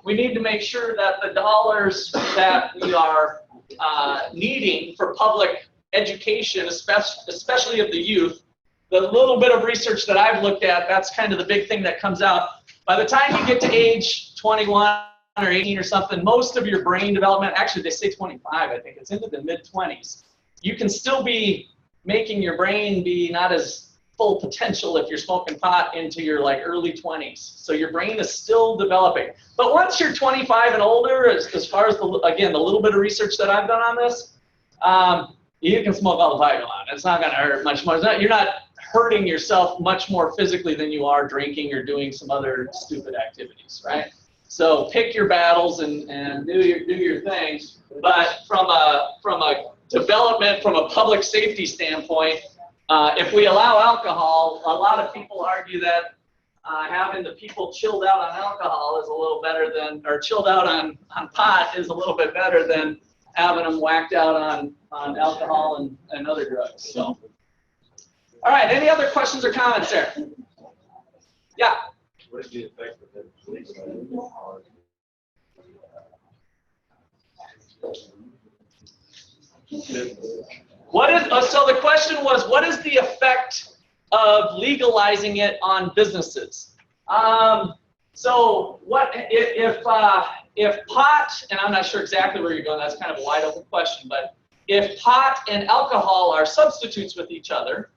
we need to make sure that the dollars that we are needing for public education, especially of the youth, the little bit of research that I've looked at, that's kind of the big thing that comes out. By the time you get to age 21 or 18 or something, most of your brain development, actually they say 25, I think, it's into the mid-20s. You can still be making your brain be not as full potential if you're smoking pot into your like early 20s. So your brain is still developing. But once you're 25 and older, as far as, again, the little bit of research that I've done on this, you can smoke all the pipe you want. It's not going to hurt much more. You're not hurting yourself much more physically than you are drinking or doing some other stupid activities, right? So pick your battles and do your thing. But from a development, from a public safety standpoint, if we allow alcohol, a lot of people argue that having the people chilled out on alcohol is a little better than, or chilled out on pot is a little bit better than having them whacked out on alcohol and other drugs. So, all right, any other questions or comments there? Yeah. What is the effect of the police? What is, so the question was, what is the effect of legalizing it on businesses? So what if pot, and I'm not sure exactly where you're going, that's kind of a wide open question, but if pot and alcohol are substitutes with each other,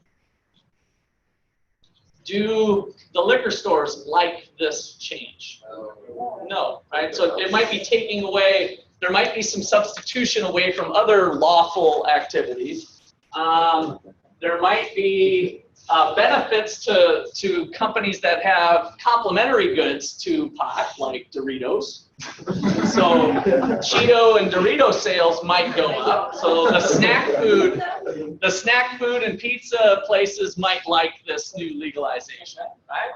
do the liquor stores like this change? No, right? So it might be taking away, there might be some substitution away from other lawful activities. There might be benefits to companies that have complementary goods to pot, like Doritos. So Cheeto and Dorito sales might go up. So the snack food and pizza places might like this new legalization, right?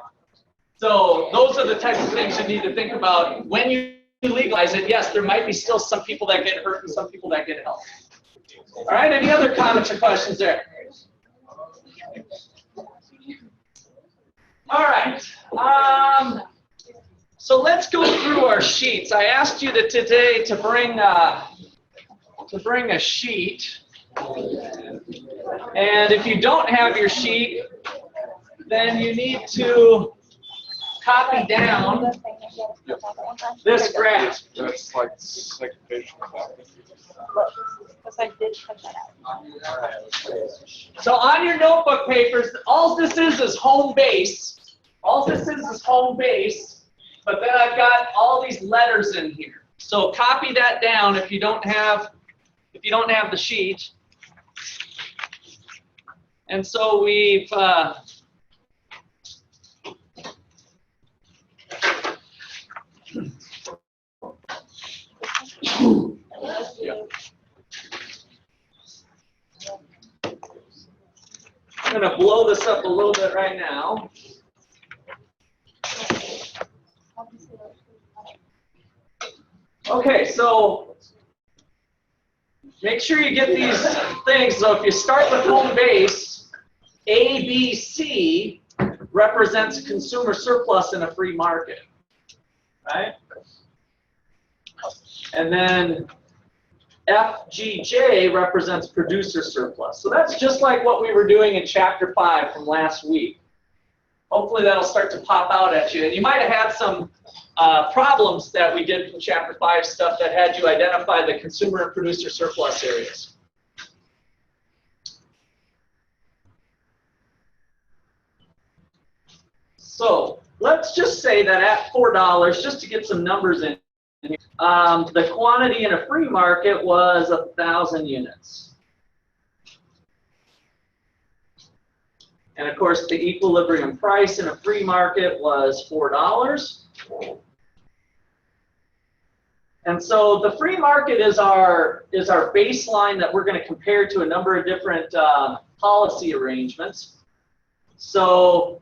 So those are the types of things you need to think about when you legalize it. Yes, there might be still some people that get hurt and some people that get help. All right, any other comments or questions there? All right, so let's go through our sheets. I asked you today to bring a sheet, and if you don't have your sheet, then you need to copy down this graph. That's like second page. Because I did cut that out. So on your notebook papers, all this is home base. All this is home base, but then I've got all these letters in here. So copy that down if you don't have the sheet. And so we've I'm going to blow this up a little bit right now. Okay, so make sure you get these things. So if you start with home base, ABC represents consumer surplus in a free market, right? And then FGJ represents producer surplus. So that's just like what we were doing in Chapter 5 from last week. Hopefully that'll start to pop out at you. And you might have had some problems that we did from Chapter 5 stuff that had you identify the consumer and producer surplus areas. So let's just say that at $4, just to get some numbers in, the quantity in a free market was 1,000 units. And of course, the equilibrium price in a free market was $4. And so the free market is our baseline that we're going to compare to a number of different policy arrangements. So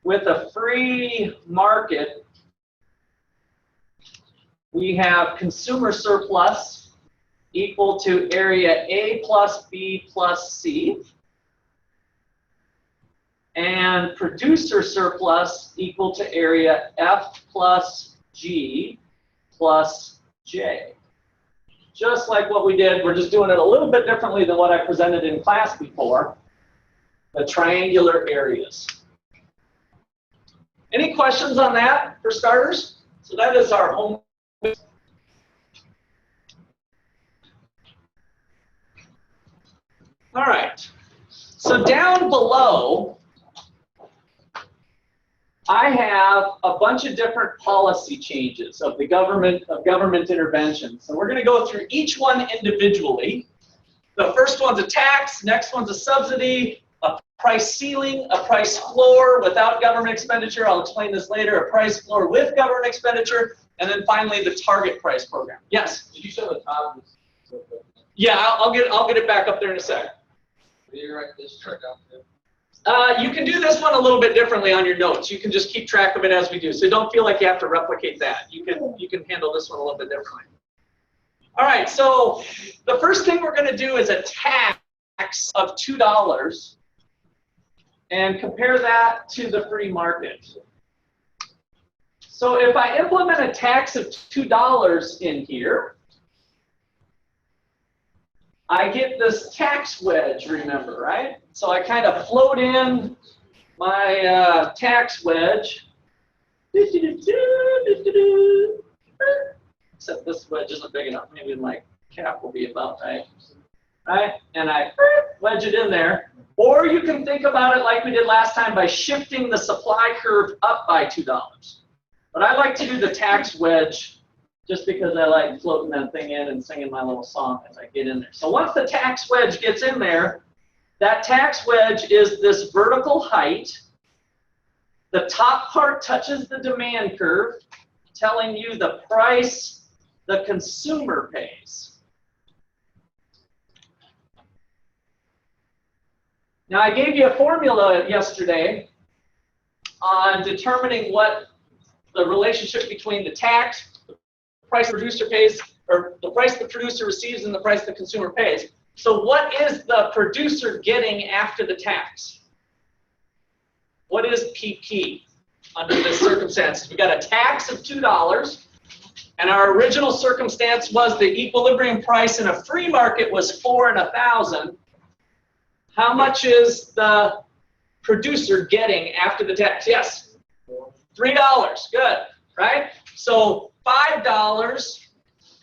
with a free market, we have consumer surplus equal to area A plus B plus C, and producer surplus equal to area F plus G plus J. Just like what we did, we're just doing it a little bit differently than what I presented in class before. The triangular areas. Any questions on that for starters? So that is our home. All right. So down below, I have a bunch of different policy changes of the government intervention. So we're going to go through each one individually. The first one's a tax, next one's a subsidy, a price ceiling, a price floor without government expenditure. I'll explain this later. A price floor with government expenditure, and then finally the target price program. Yes. Did you show the top? Yeah, I'll get it back up there in a sec. Did you write this chart down too? You can do this one a little bit differently on your notes. You can just keep track of it as we do. So don't feel like you have to replicate that. You can handle this one a little bit differently. All right, so the first thing we're going to do is a tax of $2 and compare that to the free market. So if I implement a tax of $2 in here, I get this tax wedge, remember, right? So I kind of float in my tax wedge. Except this wedge isn't big enough. Maybe my cap will be about right. Right? And I wedge it in there. Or you can think about it like we did last time by shifting the supply curve up by $2. But I like to do the tax wedge just because I like floating that thing in and singing my little song as I get in there. So once the tax wedge gets in there, that tax wedge is this vertical height. The top part touches the demand curve, telling you the price the consumer pays. Now, I gave you a formula yesterday on determining what the relationship between the tax, the price the producer pays, or the price the producer receives and the price the consumer pays. So what is the producer getting after the tax? What is PP under this circumstances? We got a tax of $2, and our original circumstance was the equilibrium price in a free market was 4 and 1,000. How much is the producer getting after the tax? Yes? $3. Good, right? So $5,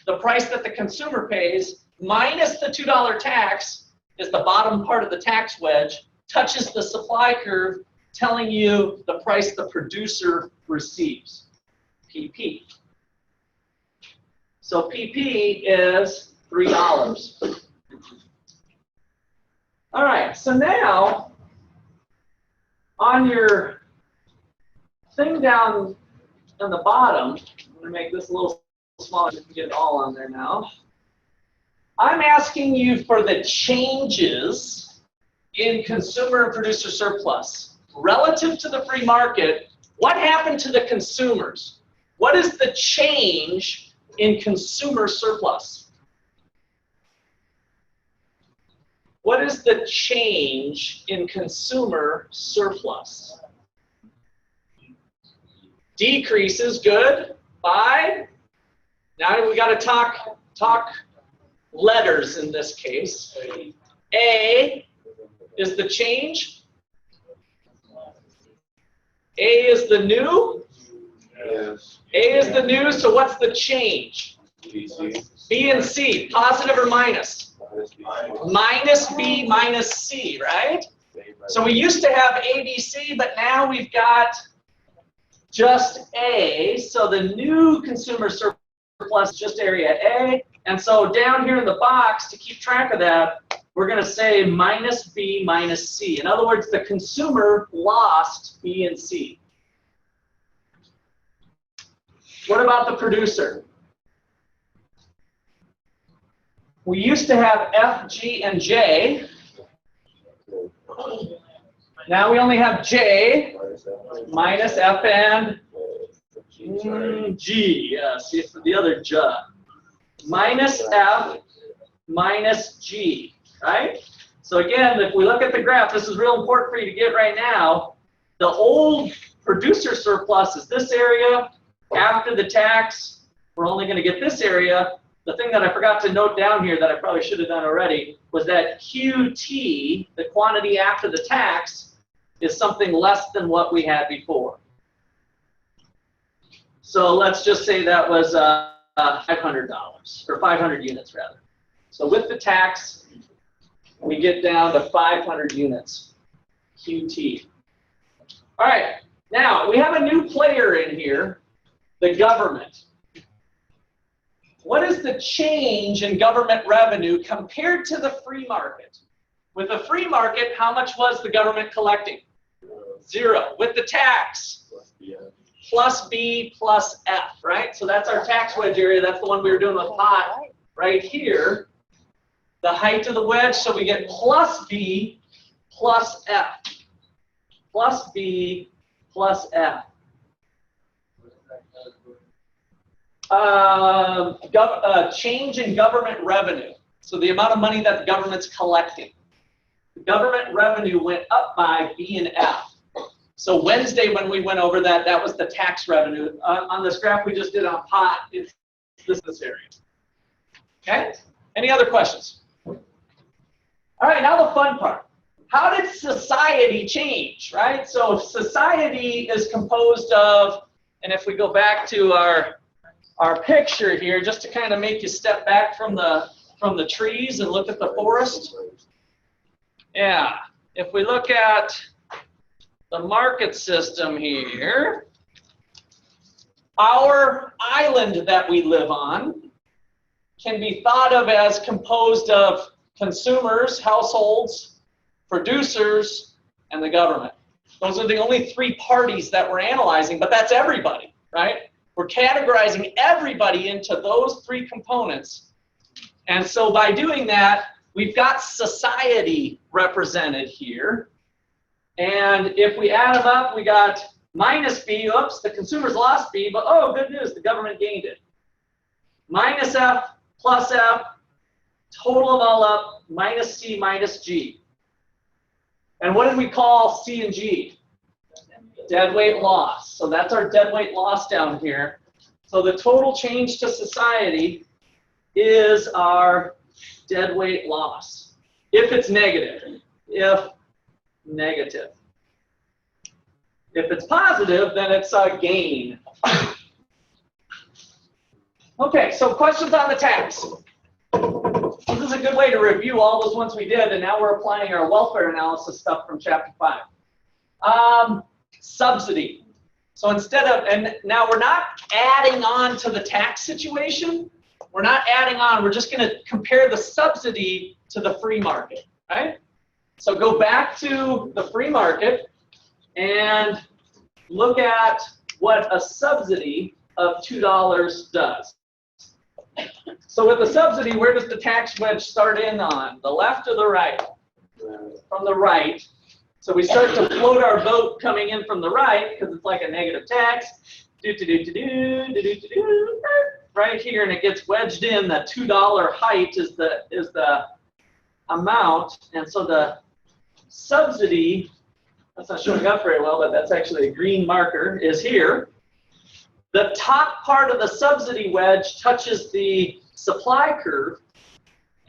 the price that the consumer pays, minus the $2 tax is the bottom part of the tax wedge, touches the supply curve, telling you the price the producer receives, PP. So PP is $3. All right, so now on your thing down on the bottom, I'm going to make this a little smaller so you can get it all on there now. I'm asking you for the changes in consumer and producer surplus. Relative to the free market, what happened to the consumers? What is the change in consumer surplus? What is the change in consumer surplus? Decreases, good. By, now we got to talk letters in this case. A is the change. A is the new. Yes. A is the new, so what's the change? B and C, positive or minus? Minus B minus C, right? So we used to have A, B, C, but now we've got just A. So the new consumer surplus is just area A. And so down here in the box, to keep track of that, we're going to say minus B minus C. In other words, the consumer lost B and C. What about the producer? We used to have F, G, and J. Now we only have J minus F and G. Yeah, see it's the other J. Minus F minus G, right? So again, if we look at the graph, this is real important for you to get right now. The old producer surplus is this area. After the tax, we're only going to get this area. The thing that I forgot to note down here that I probably should have done already was that QT, the quantity after the tax, is something less than what we had before. So let's just say that was $500, or 500 units rather. So with the tax, we get down to 500 units, QT. All right, now we have a new player in here, the government. What is the change in government revenue compared to the free market? With the free market, how much was the government collecting? 0. With the tax, plus B plus F, right? So that's our tax wedge area. That's the one we were doing with pot right here. The height of the wedge, so we get plus B plus F. Plus B plus F. Change in government revenue. So the amount of money that the government's collecting. The government revenue went up by B and F. So Wednesday when we went over that, that was the tax revenue. On this graph we just did on pot, it's this area. Okay? Any other questions? All right, now the fun part. How did society change, right? So society is composed of, and if we go back to our picture here, just to kind of make you step back from the trees and look at the forest. Yeah, if we look at the market system here, our island that we live on can be thought of as composed of consumers, households, producers, and the government. Those are the only 3 parties that we're analyzing, but that's everybody, right? We're categorizing everybody into those 3 components. And so by doing that, we've got society represented here. And if we add them up, we got minus B, oops, the consumers lost B, but oh, good news, the government gained it. Minus F plus F, total them all up, minus C minus G. And what did we call C and G? Deadweight loss. So that's our deadweight loss down here. So the total change to society is our deadweight loss. If it's negative. If negative. If it's positive, then it's a gain. Okay, so questions on the tax. This is a good way to review all those ones we did, and now we're applying our welfare analysis stuff from chapter 5. Subsidy. So instead of, and now we're not adding on to the tax situation. We're not adding on. We're just going to compare the subsidy to the free market, right? So go back to the free market and look at what a subsidy of $2 does. So with the subsidy, where does the tax wedge start in on? The left or the right? From the right. So we start to float our boat coming in from the right because it's like a negative tax. Right here, and it gets wedged in. The $2 height is the amount, and so the subsidy, that's not showing up very well, but that's actually a green marker, is here. The top part of the subsidy wedge touches the supply curve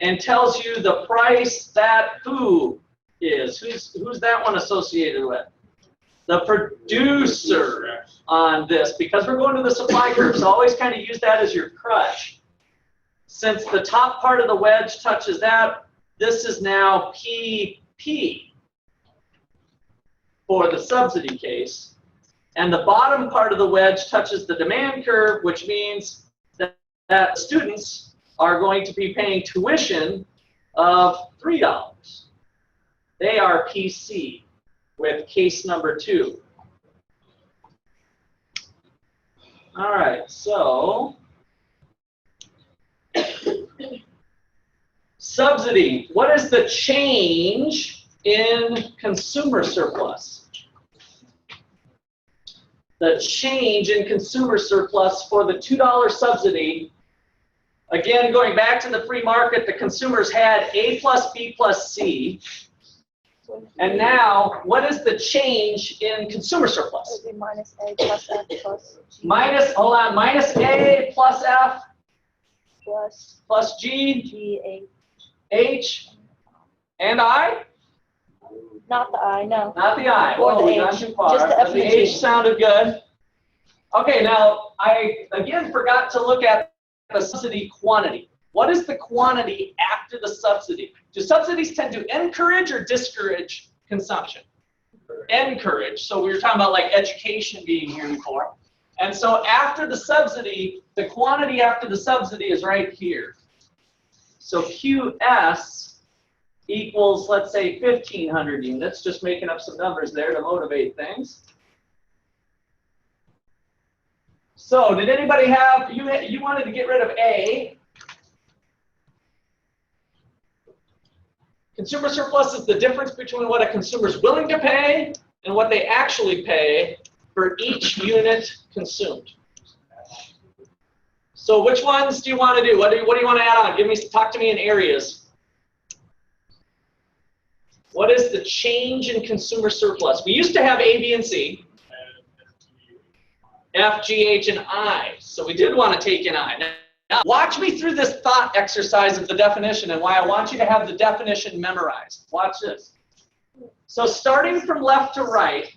and tells you the price that who is. Who's that one associated with? The producer on this, because we're going to the supply curve, so always kind of use that as your crutch. Since the top part of the wedge touches that, this is now PP for the subsidy case. And the bottom part of the wedge touches the demand curve, which means that students are going to be paying tuition of $3. They are PC with case number 2. All right, so subsidy. What is the change in consumer surplus? The change in consumer surplus for the $2 subsidy, again, going back to the free market, the consumers had A plus B plus C. And now, what is the change in consumer surplus? It would be minus A plus F plus G. Minus A plus F plus G, G, H, and I? not the I, no. Not the I. Or the Whoa, we've gone H. too far. Just the F and The the G. H sounded good. Okay, now, I again forgot to look at the subsidy quantity. What is the quantity after the subsidy? Do subsidies tend to encourage or discourage consumption? Encourage. So we were talking about like education being here before. And so after the subsidy, the quantity after the subsidy is right here. So QS equals, let's say, 1,500 units. Just making up some numbers there to motivate things. So did anybody have, you wanted to get rid of A. Consumer surplus is the difference between what a consumer is willing to pay and what they actually pay for each unit consumed. So which ones do you want to do? What do you want to add on? Talk to me in areas. What is the change in consumer surplus? We used to have A, B, and C. F, G, H, and I. So we did want to take in I. Now, watch me through this thought exercise of the definition and why I want you to have the definition memorized. Watch this. So starting from left to right,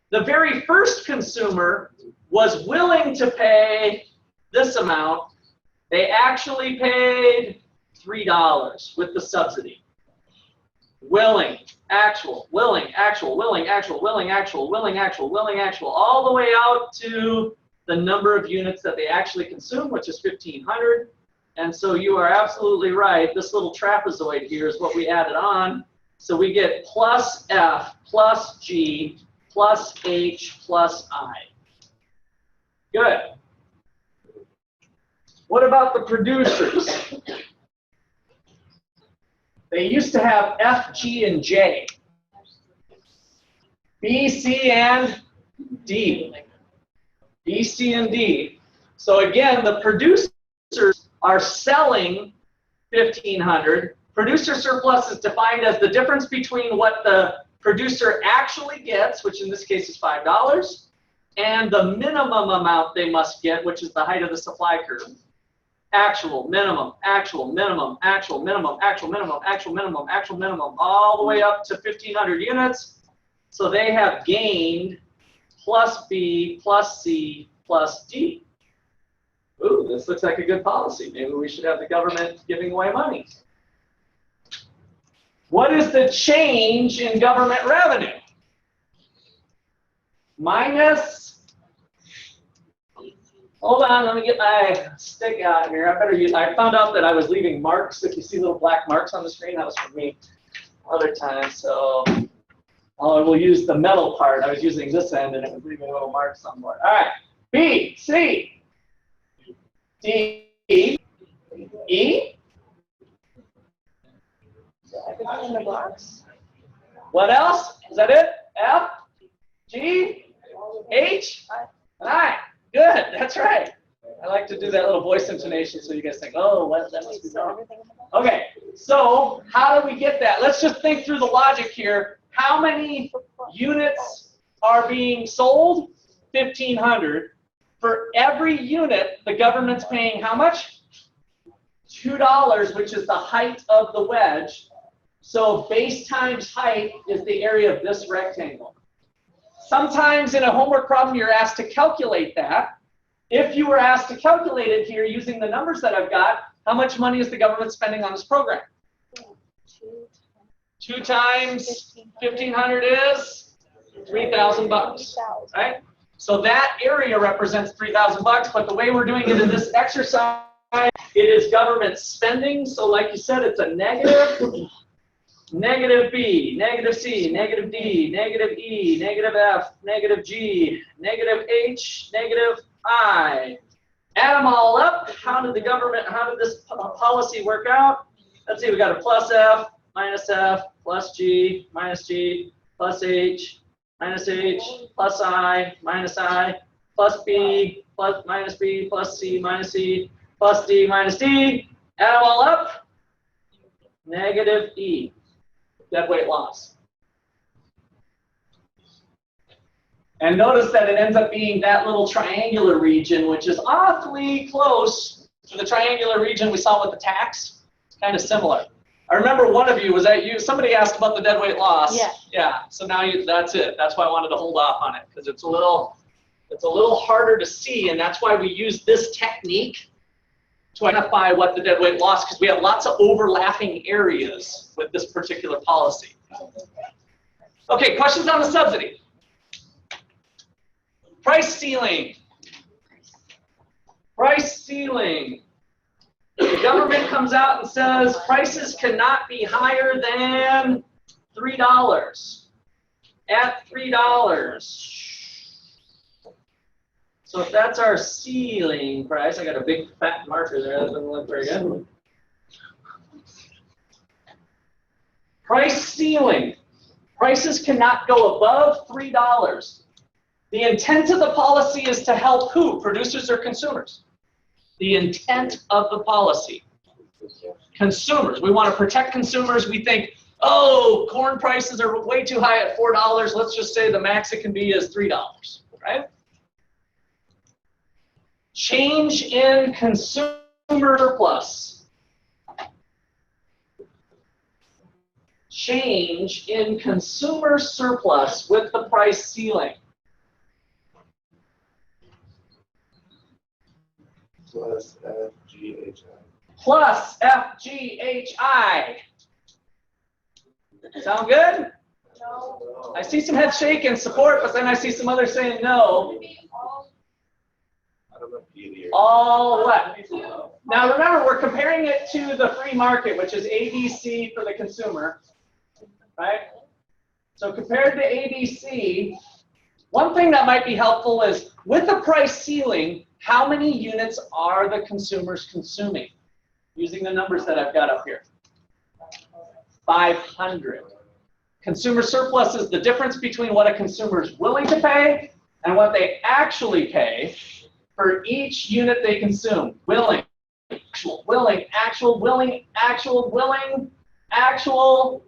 the very first consumer was willing to pay this amount. They actually paid $3 with the subsidy. Willing, actual, willing, actual, willing, actual, willing, actual, willing, actual, willing, actual, all the way out to the number of units that they actually consume, which is 1,500. And so you are absolutely right. This little trapezoid here is what we added on. So we get plus F plus G plus H plus I. Good. What about the producers? They used to have F, G, and J. B, C, and D. B, C, and D. So again, the producers are selling 1,500. Producer surplus is defined as the difference between what the producer actually gets, which in this case is $5, and the minimum amount they must get, which is the height of the supply curve. Actual, minimum, actual, minimum, actual, minimum, actual, minimum, actual, minimum, actual, minimum, all the way up to 1,500 units. So they have gained plus B plus C plus D. Ooh, this looks like a good policy. Maybe we should have the government giving away money. What is the change in government revenue? Minus, hold on, let me get my stick out here. I found out that I was leaving marks. If you see little black marks on the screen, that was for me other times. So I will use the metal part. I was using this end and it was leaving little marks somewhere. All right, B, C, D, E. Everything in the box. What else? Is that it? F, G, H, and I. Good, that's right. I like to do that little voice intonation so you guys think, oh, what, that must be wrong. Okay, so how do we get that? Let's just think through the logic here. How many units are being sold? 1,500. For every unit, the government's paying how much? $2, which is the height of the wedge. So base times height is the area of this rectangle. Sometimes in a homework problem, you're asked to calculate that. If you were asked to calculate it here using the numbers that I've got, how much money is the government spending on this program? 2 times 1,500 is 3,000 bucks, right? So that area represents 3,000 bucks, but the way we're doing it in this exercise, it is government spending. So like you said, it's a negative. Negative B, negative C, negative D, negative E, negative F, negative G, negative H, negative I. Add them all up. How did this policy work out? Let's see, we got a plus F, plus G, plus H, plus I, minus I, plus B, minus B, plus C, minus C, plus D, minus D. Add them all up. Negative E. Deadweight loss. And notice that it ends up being that little triangular region, which is awfully close to the triangular region we saw with the tax. It's kind of similar. I remember one of you, was that you? Somebody asked about the deadweight loss. Yeah. Yeah. So now that's it. That's why I wanted to hold off on it, because it's a little harder to see, and that's why we use this technique to identify what the deadweight loss, because we have lots of overlapping areas with this particular policy. Okay, questions on the subsidy? Price ceiling. Price ceiling. The government comes out and says prices cannot be higher than $3. At $3. So if that's our ceiling price, I got a big fat marker there, that doesn't look very good. Price ceiling. Prices cannot go above $3. The intent of the policy is to help who? Producers or consumers? The intent of the policy. Consumers. We want to protect consumers. We think, oh, corn prices are way too high at $4. Let's just say the max it can be is $3, right? Change in consumer surplus. Change in consumer surplus with the price ceiling. Plus FGHI. Plus FGHI. Sound good? No. I see some heads shaking support, but then I see some others saying no. I don't know either. All what? Now remember, we're comparing it to the free market, which is ABC for the consumer, right? So compared to ABC, one thing that might be helpful is with the price ceiling, how many units are the consumers consuming? Using the numbers that I've got up here. 500. Consumer surplus is the difference between what a consumer is willing to pay and what they actually pay for each unit they consume. Willing, actual, willing, actual, willing, actual, willing, actual,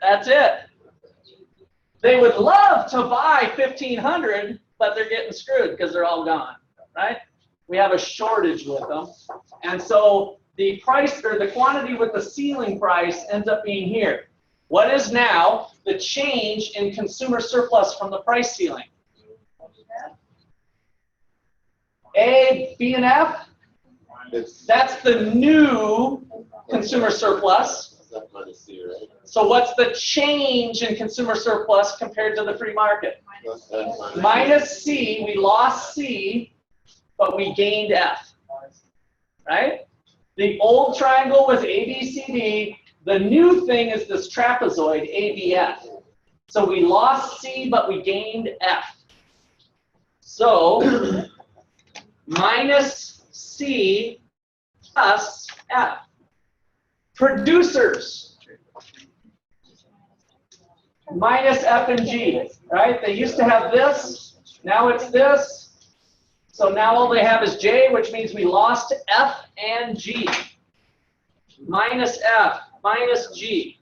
that's it. They would love to buy 1,500, but they're getting screwed because they're all gone, right? We have a shortage with them. And so the price or the quantity with the ceiling price ends up being here. What is now the change in consumer surplus from the price ceiling? A, B, and F? That's the new consumer surplus. That's minus C, right? So what's the change in consumer surplus compared to the free market? Plus F Minus C, we lost C, but we gained F, right? The old triangle was ABCD. The new thing is this trapezoid, ABF. So we lost C, but we gained F. So minus C plus F. Producers. Minus F and G, right? They used to have this. Now it's this. So now all they have is J, which means we lost F and G. Minus F, minus G.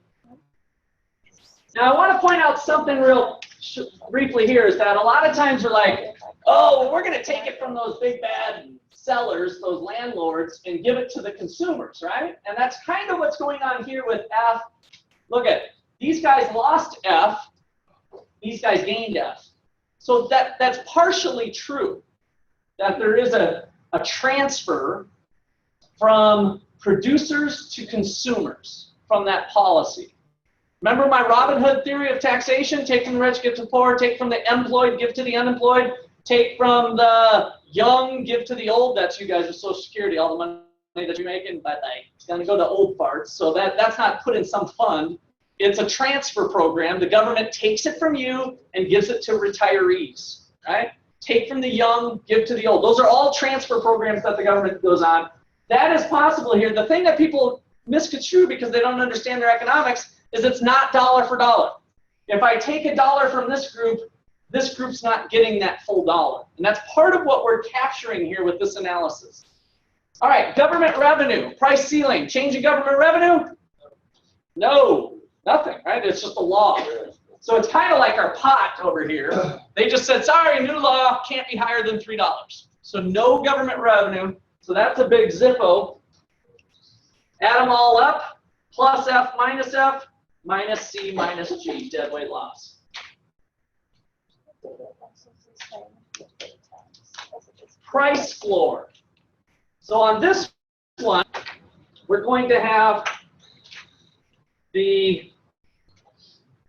Now I want to point out something real briefly here is that a lot of times we're like, oh, well, we're going to take it from those big bad sellers, those landlords, and give it to the consumers, right? And that's kind of what's going on here with F. Look at these guys lost F, these guys gained F. So that's partially true, that there is a transfer from producers to consumers from that policy. Remember my Robin Hood theory of taxation? Take from the rich, give to the poor. Take from the employed, give to the unemployed. Take from the young, give to the old. That's you guys with Social Security, all the money that you're making, but it's going to go to old parts. So that's not put in some fund. It's a transfer program. The government takes it from you and gives it to retirees, right? Take from the young, give to the old. Those are all transfer programs that the government goes on. That is possible here. The thing that people misconstrue because they don't understand their economics is it's not dollar for dollar. If I take $1 from this group's not getting that full dollar. And that's part of what we're capturing here with this analysis. All right, government revenue, price ceiling, change in government revenue? No, nothing, right? It's just a law. So it's kind of like our pot over here They just said, sorry, new law, can't be higher than $3. So no government revenue. So that's a big Zippo. Add them all up, plus F, minus C, minus G, deadweight loss. Price floor. So on this one, we're going to have the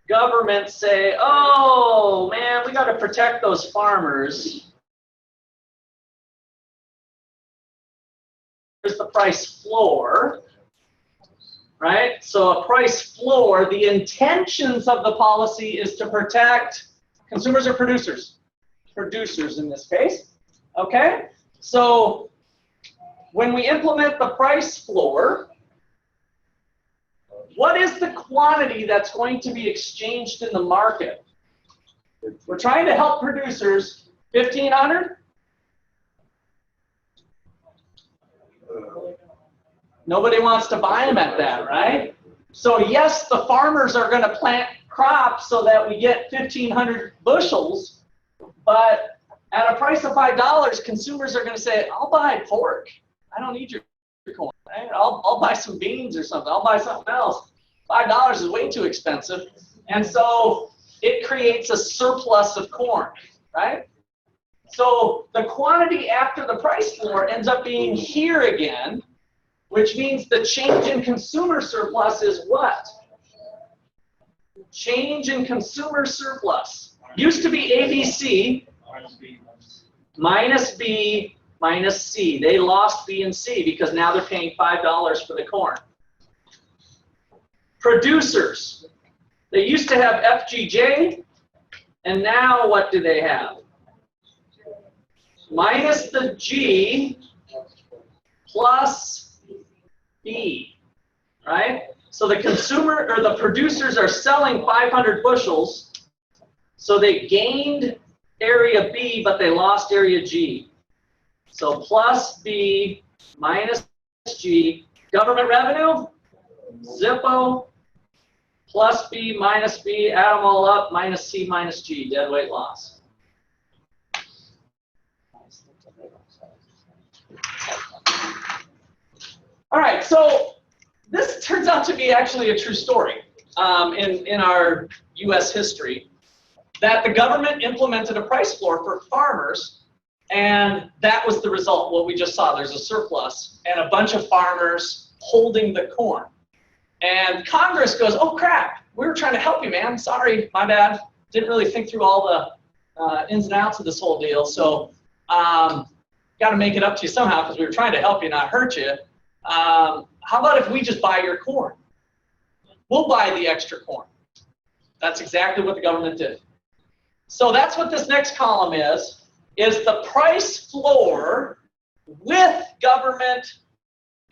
government say, oh man, we got to protect those farmers. Here's the price floor, right? So a price floor, the intentions of the policy is to protect consumers or producers? Producers in this case, okay? So when we implement the price floor, what is the quantity that's going to be exchanged in the market? We're trying to help producers. 1,500? Nobody wants to buy them at that, right? So yes, the farmers are going to plant crops so that we get 1,500 bushels, but at a price of $5, consumers are going to say, I'll buy pork. I don't need your corn. Right? I'll buy some beans or something. I'll buy something else. $5 is way too expensive. And so it creates a surplus of corn, right? So the quantity after the price floor ends up being here again, which means the change in consumer surplus is what? Change in consumer surplus. Used to be ABC, minus B, minus C. They lost B and C because now they're paying $5 for the corn. Producers. They used to have FGJ, and now what do they have? Minus the G plus B, right? So the consumer or the producers are selling 500 bushels, so they gained area B, but they lost area G. So plus B minus G. Government revenue, Zippo, plus B minus B, add them all up, minus C minus G, deadweight loss. All right, so this turns out to be actually a true story in our US history, that the government implemented a price floor for farmers, and that was the result, what we just saw. There's a surplus and a bunch of farmers holding the corn. And Congress goes, oh crap, we were trying to help you, man. Sorry, my bad. Didn't really think through all the ins and outs of this whole deal. So got to make it up to you somehow because we were trying to help you, not hurt you. How about if we just buy your corn? We'll buy the extra corn. That's exactly what the government did. So that's what this next column is the price floor with government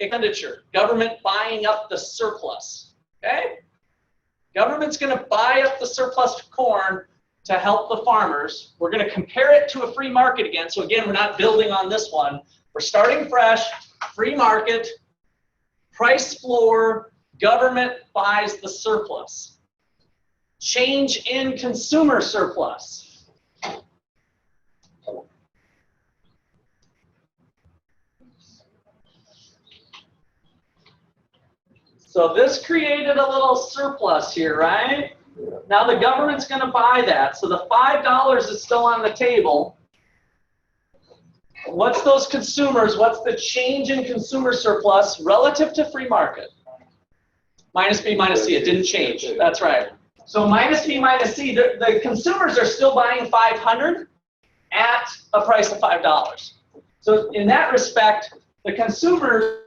expenditure, government buying up the surplus, okay? Government's going to buy up the surplus corn to help the farmers. We're going to compare it to a free market again. So again, we're not building on this one. We're starting fresh, free market, price floor, government buys the surplus. Change in consumer surplus. So this created a little surplus here, right? Now the government's going to buy that. So the $5 is still on the table. What's those consumers? What's the change in consumer surplus relative to free market? Minus B minus C. It didn't change. That's right. So minus B minus C, the consumers are still buying 500 at a price of $5. So in that respect, the consumers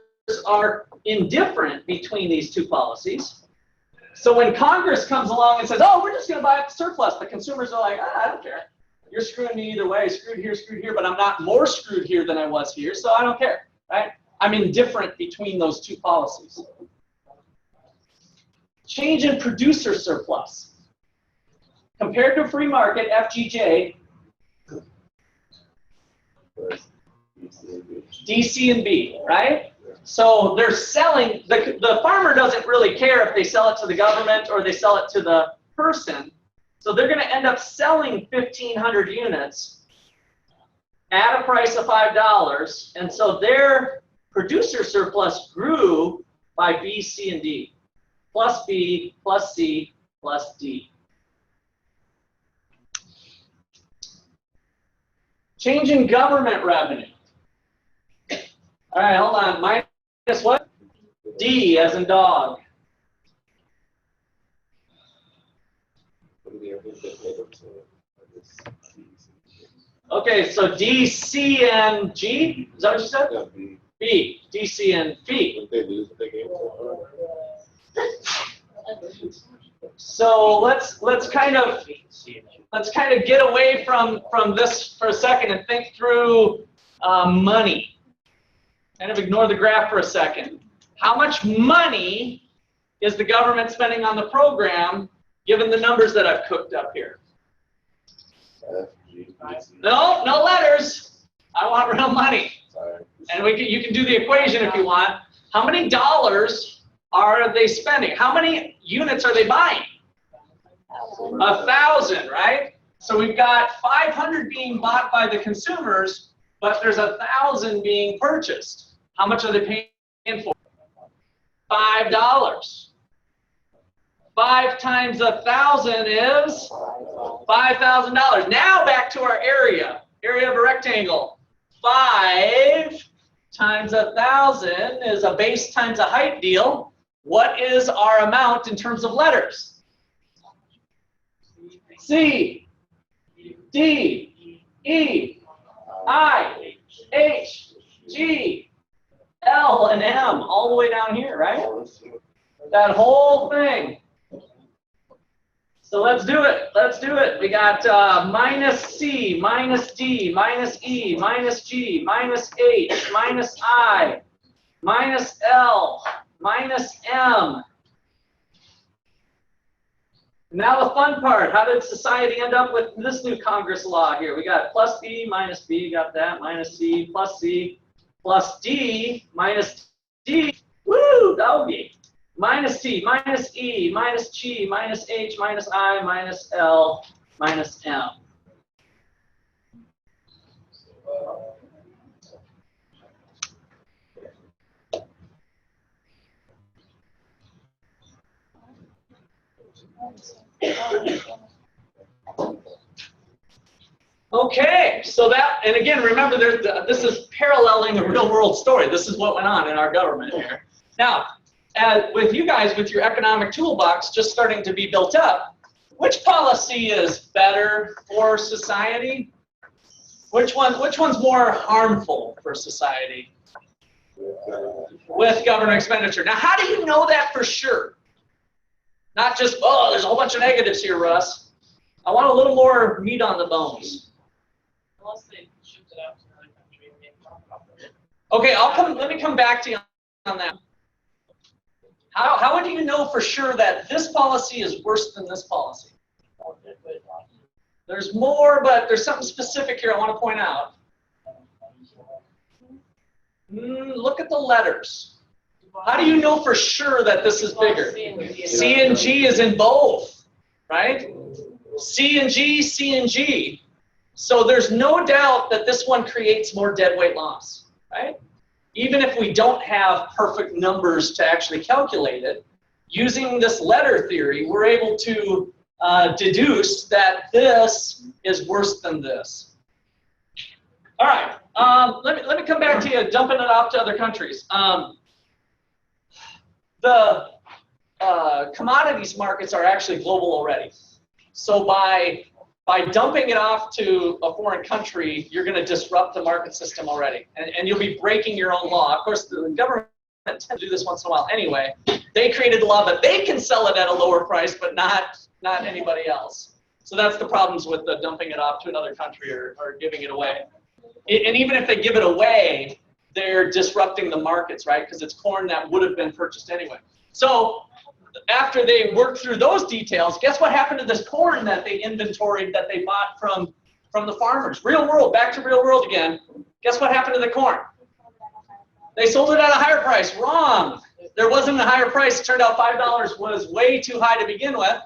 are indifferent between these two policies. So when Congress comes along and says, oh, we're just going to buy up the surplus, the consumers are like, I don't care. You're screwing me either way, screwed here, but I'm not more screwed here than I was here, so I don't care, right? I'm indifferent between those two policies. Change in producer surplus. Compared to free market, FGJ, DC and B, right? So they're selling, the farmer doesn't really care if they sell it to the government or they sell it to the person. So they're going to end up selling 1,500 units at a price of $5, and so their producer surplus grew by B, C, and D, plus B, plus C, plus D. Change in government revenue. All right, hold on. Minus what? D as in dog. Okay, so D, C, and G? Is that what you said? Yeah, B. B. D, C, and B. Didn't they lose the game? So let's kind of get away from this for a second and think through money. Kind of ignore the graph for a second. How much money is the government spending on the program, given the numbers that I've cooked up here? F, G, C. No, no letters. I want real money. Sorry. And you can do the equation if you want. How many dollars are they spending? How many units are they buying? 1,000, right? So we've got 500 being bought by the consumers, but there's 1,000 being purchased. How much are they paying for? $5. 5 times 1,000 is $5,000. Now back to our area of a rectangle. 5 times 1,000 is a base times a height deal. What is our amount in terms of letters? C, D, E, I, H, G, L, and M, all the way down here, right? That whole thing. So let's do it. Let's do it. We got minus C, minus D, minus E, minus G, minus H, minus I, minus L, minus M. Now the fun part. How did society end up with this new Congress law here? We got plus B, minus B, got that, minus C, plus D, minus D. Woo, doggy. Minus C, minus E, minus G, minus H, minus I, minus L, minus M. Okay, so that, and again, remember, this is paralleling a real-world story. This is what went on in our government here. Now, with you guys, with your economic toolbox just starting to be built up, which policy is better for society? Which one's more harmful for society? With government expenditure. Now, how do you know that for sure? Not just, oh, there's a whole bunch of negatives here, Russ. I want a little more meat on the bones. Unless they shipped it out to another country and made profit off of it. Okay, let me come back to you on that. How would you know for sure that this policy is worse than this policy? There's more, but there's something specific here I want to point out. Look at the letters. How do you know for sure that this is bigger? C and G is in both, right? C and G, C and G. So there's no doubt that this one creates more deadweight loss, right? Even if we don't have perfect numbers to actually calculate it, using this letter theory, we're able to deduce that this is worse than this. All right, let me come back to you, dumping it off to other countries. The commodities markets are actually global already. So by dumping it off to a foreign country, you're going to disrupt the market system already, and you'll be breaking your own law. Of course, the government tends to do this once in a while anyway. They created the law, but they can sell it at a lower price, but not anybody else. So that's the problems with the dumping it off to another country or giving it away. And even if they give it away, they're disrupting the markets, right? Because it's corn that would have been purchased anyway. So after they worked through those details, guess what happened to this corn that they inventoried, that they bought from the farmers? Real world, back to real world again. Guess what happened to the corn? They sold it at a higher price. Wrong. There wasn't a higher price. It turned out $5 was way too high to begin with.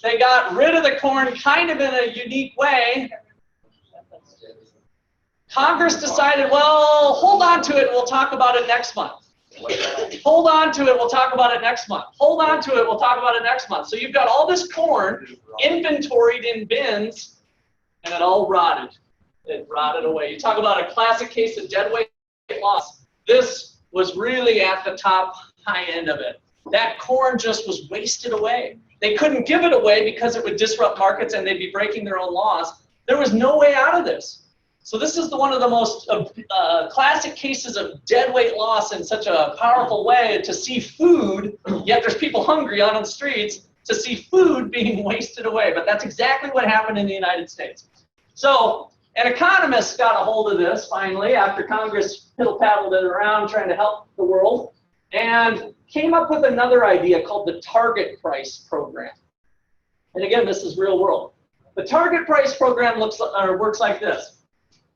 They got rid of the corn kind of in a unique way. Congress decided, well, hold on to it, we'll talk about it next month. Hold on to it, we'll talk about it next month. Hold on to it, we'll talk about it next month. So you've got all this corn inventoried in bins, and it all rotted. It rotted away. You talk about a classic case of deadweight loss. This was really at the top high end of it. That corn just was wasted away. They couldn't give it away because it would disrupt markets and they'd be breaking their own laws. There was no way out of this. So this is one of the most classic cases of deadweight loss in such a powerful way, to see food, yet there's people hungry on the streets, to see food being wasted away. But that's exactly what happened in the United States. So an economist got a hold of this finally after Congress piddle-paddled it around trying to help the world, and came up with another idea called the target price program. And again, this is real world. The target price program works like this.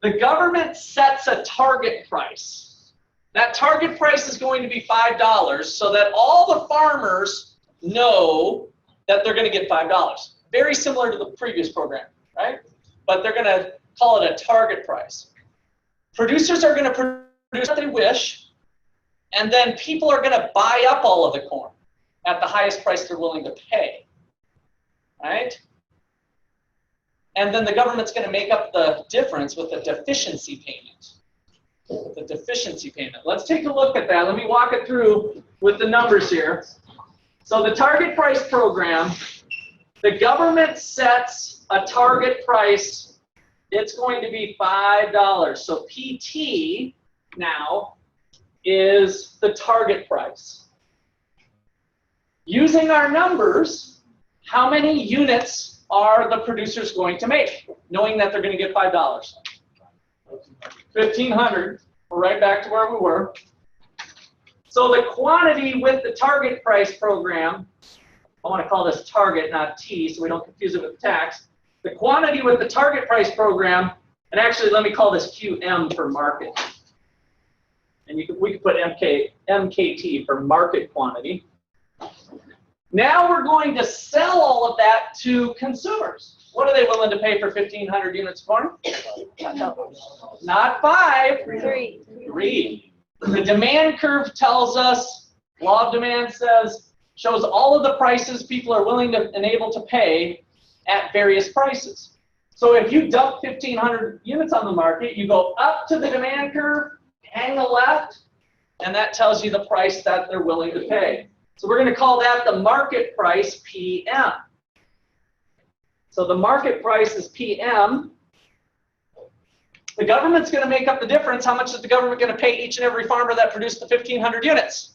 The government sets a target price. That target price is going to be $5 so that all the farmers know that they're going to get $5. Very similar to the previous program, right? But they're going to call it a target price. Producers are going to produce what they wish, and then people are going to buy up all of the corn at the highest price they're willing to pay, right? And then the government's going to make up the difference with a deficiency payment. The deficiency payment. Let's take a look at that. Let me walk it through with the numbers here. So the target price program, the government sets a target price. It's going to be $5. So PT now is the target price. Using our numbers, how many units are the producers going to make, knowing that they're going to get $5? 1,500. We're right back to where we were. So the quantity with the target price program, I want to call this target, not T, so we don't confuse it with tax. The quantity with the target price program, and actually let me call this QM for market. And we could put MKT for market quantity. Now we're going to sell all of that to consumers. What are they willing to pay for 1,500 units of corn? Not 5. 3. 3. The demand curve tells us, law of demand shows all of the prices people are willing to and able to pay at various prices. So if you dump 1,500 units on the market, you go up to the demand curve, hang a left, and that tells you the price that they're willing to pay. So we're going to call that the market price, PM. So the market price is PM. The government's going to make up the difference. How much is the government going to pay each and every farmer that produced the 1,500 units?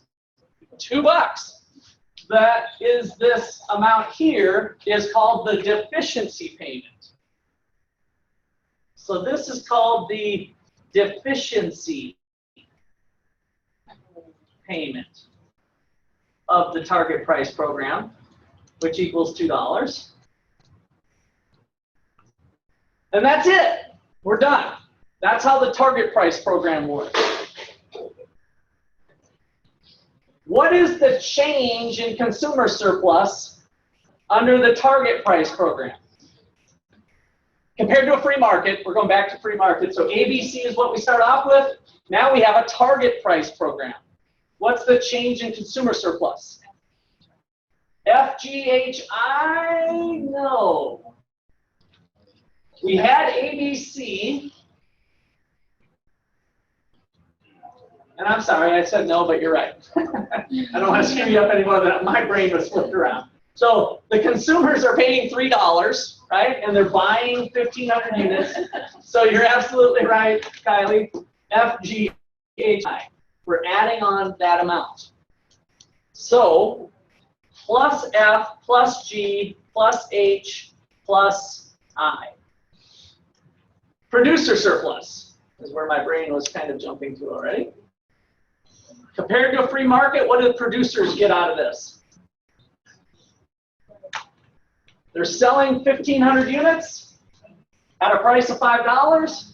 $2. That is this amount here is called the deficiency payment. So this is called the deficiency payment of the target price program, which equals $2. And that's it. We're done. That's how the target price program works. What is the change in consumer surplus under the target price program? Compared to a free market, we're going back to free market. So ABC is what we start off with. Now we have a target price program. What's the change in consumer surplus? FGHI? No. We had ABC. And I'm sorry, I said no, but you're right. I don't want to screw you up anymore than my brain was flipped around. So the consumers are paying $3, right? And they're buying 1,500 units. So you're absolutely right, Kylie. FGHI. We're adding on that amount. So plus F plus G plus H plus I. Producer surplus is where my brain was kind of jumping to already. Compared to a free market, what do the producers get out of this? They're selling 1,500 units at a price of $5.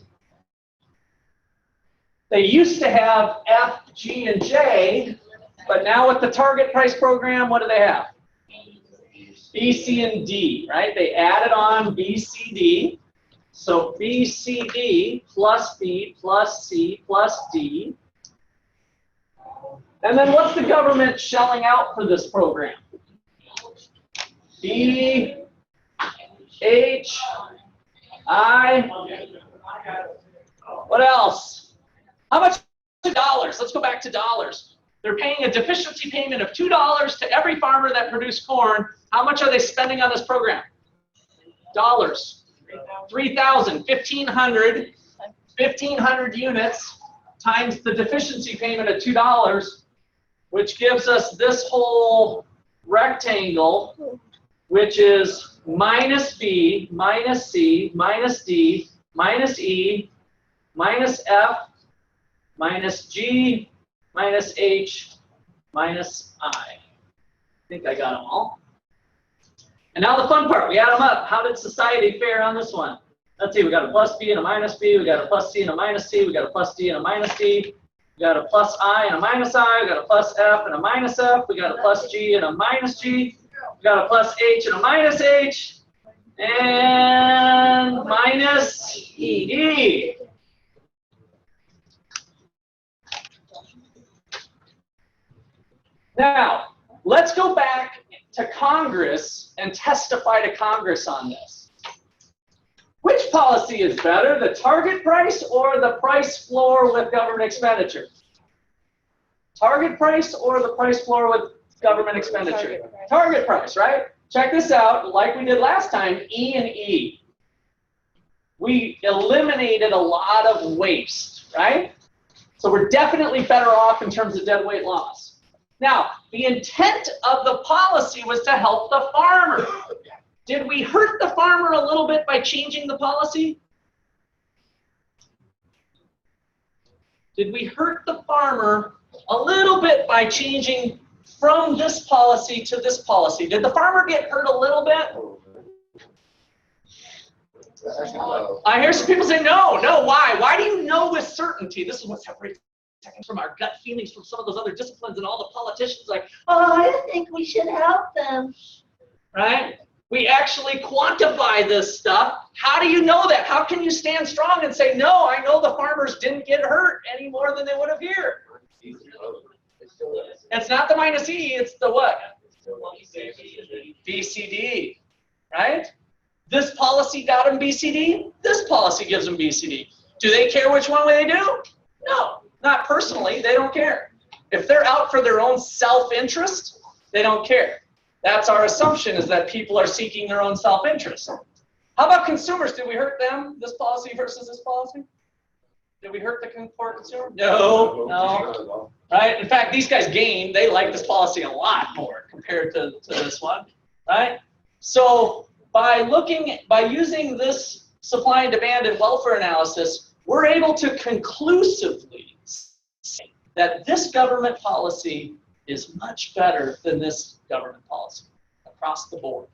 They used to have F, G, and J, but now with the target price program, what do they have? B, C, and D, right? They added on B, C, D. So B, C, D plus B plus C plus D. And then what's the government shelling out for this program? B, H, I. What else? How much dollars? Let's go back to dollars. They're paying a deficiency payment of $2 to every farmer that produced corn. How much are they spending on this program? Dollars. 3,000, 1,500, 1,500 units times the deficiency payment of $2, which gives us this whole rectangle, which is minus B, minus C, minus D, minus E, minus F, minus G, minus H, minus I. I think I got them all. And now the fun part, we add them up. How did society fare on this one? Let's see, we got a plus B and a minus B, we got a plus C and a minus C, we got a plus D and a minus D, we got a plus I and a minus I, we got a plus F and a minus F, we got a plus G and a minus G, we got a plus H and a minus H, and minus E. Now, let's go back to Congress and testify to Congress on this. Which policy is better, the target price or the price floor with government expenditure? Target price or the price floor with government expenditure? Target price, right? Check this out, like we did last time, E and E. We eliminated a lot of waste, right? So we're definitely better off in terms of deadweight loss. Now, the intent of the policy was to help the farmer. Did we hurt the farmer a little bit by changing the policy? Did we hurt the farmer a little bit by changing from this policy to this policy? Did the farmer get hurt a little bit? I hear some people say no. Why? Why do you know with certainty? This is what separates from our gut feelings from some of those other disciplines and all the politicians like, oh, I think we should help them. Right? We actually quantify this stuff. How do you know that? How can you stand strong and say, no, I know the farmers didn't get hurt any more than they would have here? It's not the minus E, it's the what? BCD, right? This policy got them BCD, this policy gives them BCD. Do they care which one they do? No, not personally, they don't care. If they're out for their own self-interest, they don't care. That's our assumption, is that people are seeking their own self-interest. How about consumers? Did we hurt them, this policy versus this policy? Did we hurt the poor consumer? No. Right? In fact, these guys gained. They like this policy a lot more compared to this one. Right? So by using this supply and demand and welfare analysis, we're able to conclusively say that this government policy is much better than this government policy across the board,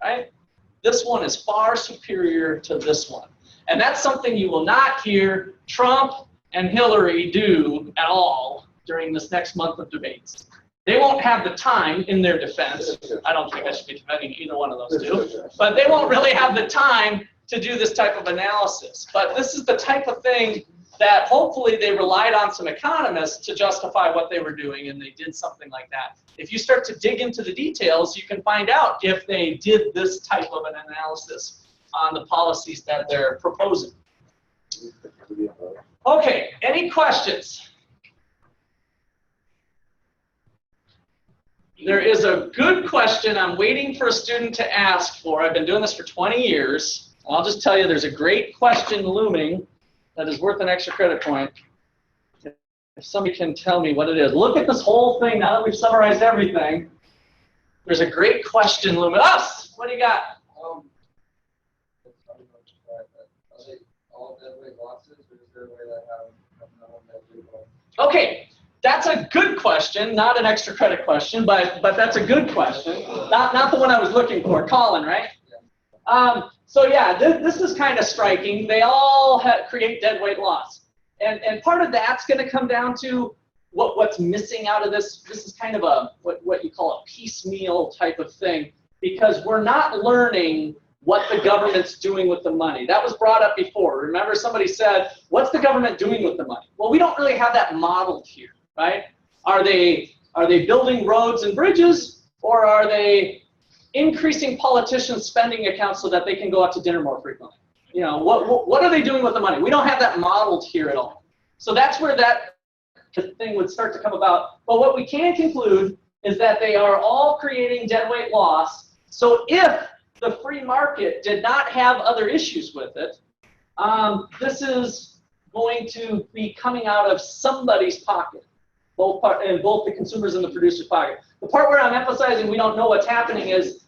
right? This one is far superior to this one. And that's something you will not hear Trump and Hillary do at all during this next month of debates. They won't have the time, in their defense. I don't think I should be defending either one of those two. But they won't really have the time to do this type of analysis. But this is the type of thing that hopefully they relied on some economists to justify what they were doing, and they did something like that. If you start to dig into the details, you can find out if they did this type of an analysis on the policies that they're proposing. Okay, any questions? There is a good question I'm waiting for a student to ask for. I've been doing this for 20 years. I'll just tell you there's a great question looming that is worth an extra credit point. If somebody can tell me what it is. Look at this whole thing now that we've summarized everything. There's a great question looming. Us! What do you got? Okay, that's a good question, not an extra credit question, but that's a good question. Not the one I was looking for. Colin, right? So yeah, this is kind of striking. They all create deadweight loss. And part of that's going to come down to what's missing out of this. This is kind of a what you call a piecemeal type of thing. because we're not learning what the government's doing with the money. That was brought up before. Remember, somebody said, what's the government doing with the money? Well, we don't really have that modeled here, right? Are they building roads and bridges, or are they increasing politicians' spending accounts so that they can go out to dinner more frequently? You know, what are they doing with the money? We don't have that modeled here at all. So that's where that thing would start to come about. But what we can conclude is that they are all creating deadweight loss. So if the free market did not have other issues with it, this is going to be coming out of somebody's pocket, both the consumers and the producer's pocket. The part where I'm emphasizing we don't know what's happening is